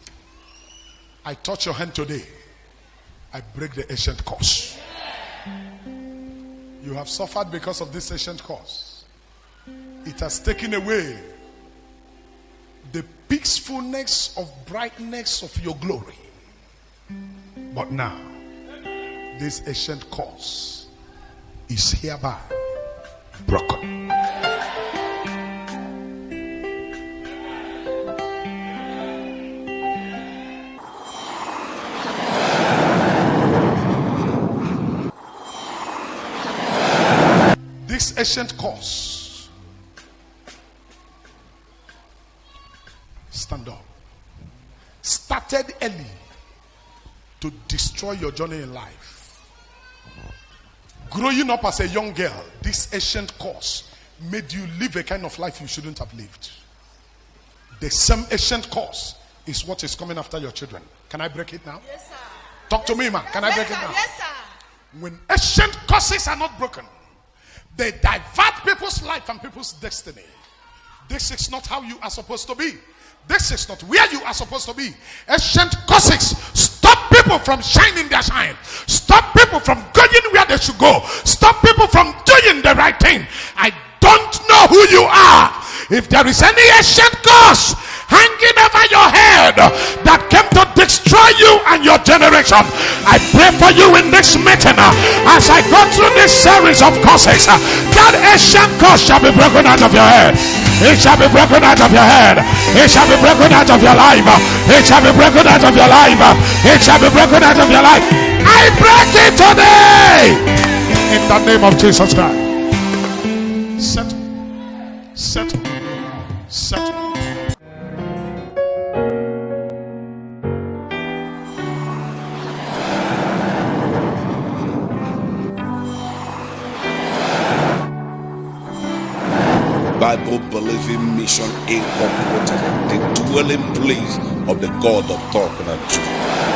I touch your hand today. I break the ancient curse. You have suffered because of this ancient curse. It has taken away peacefulness of brightness of your glory. But now, this ancient curse is hereby broken. This ancient curse, stand up, started early to destroy your journey in life. Growing up as a young girl, this ancient curse made you live a kind of life you shouldn't have lived. The same ancient curse is what is coming after your children. Can I break it now? Yes, sir. Talk to me, man. Can I break it now? Yes, sir. When ancient curses are not broken, they divert people's life and people's destiny. This is not how you are supposed to be. This is not where you are supposed to be. Ancient curses stop people from shining their shine. Stop people from going where they should go. Stop people from doing the right thing. I don't know who you are. If there is any ancient curse hanging over your head that came to destroy you and your generation, I pray for you in this meeting as I go through this series of curses. That ancient curse shall be broken out of your head. It shall be broken out of your head. It shall be broken out of your life. It shall be broken out of your life. It shall be broken out of your life. I break it today in the name of Jesus Christ. Settle. Settle. Settle. Bible believing mission incorporated, the dwelling place of the God of Talknado.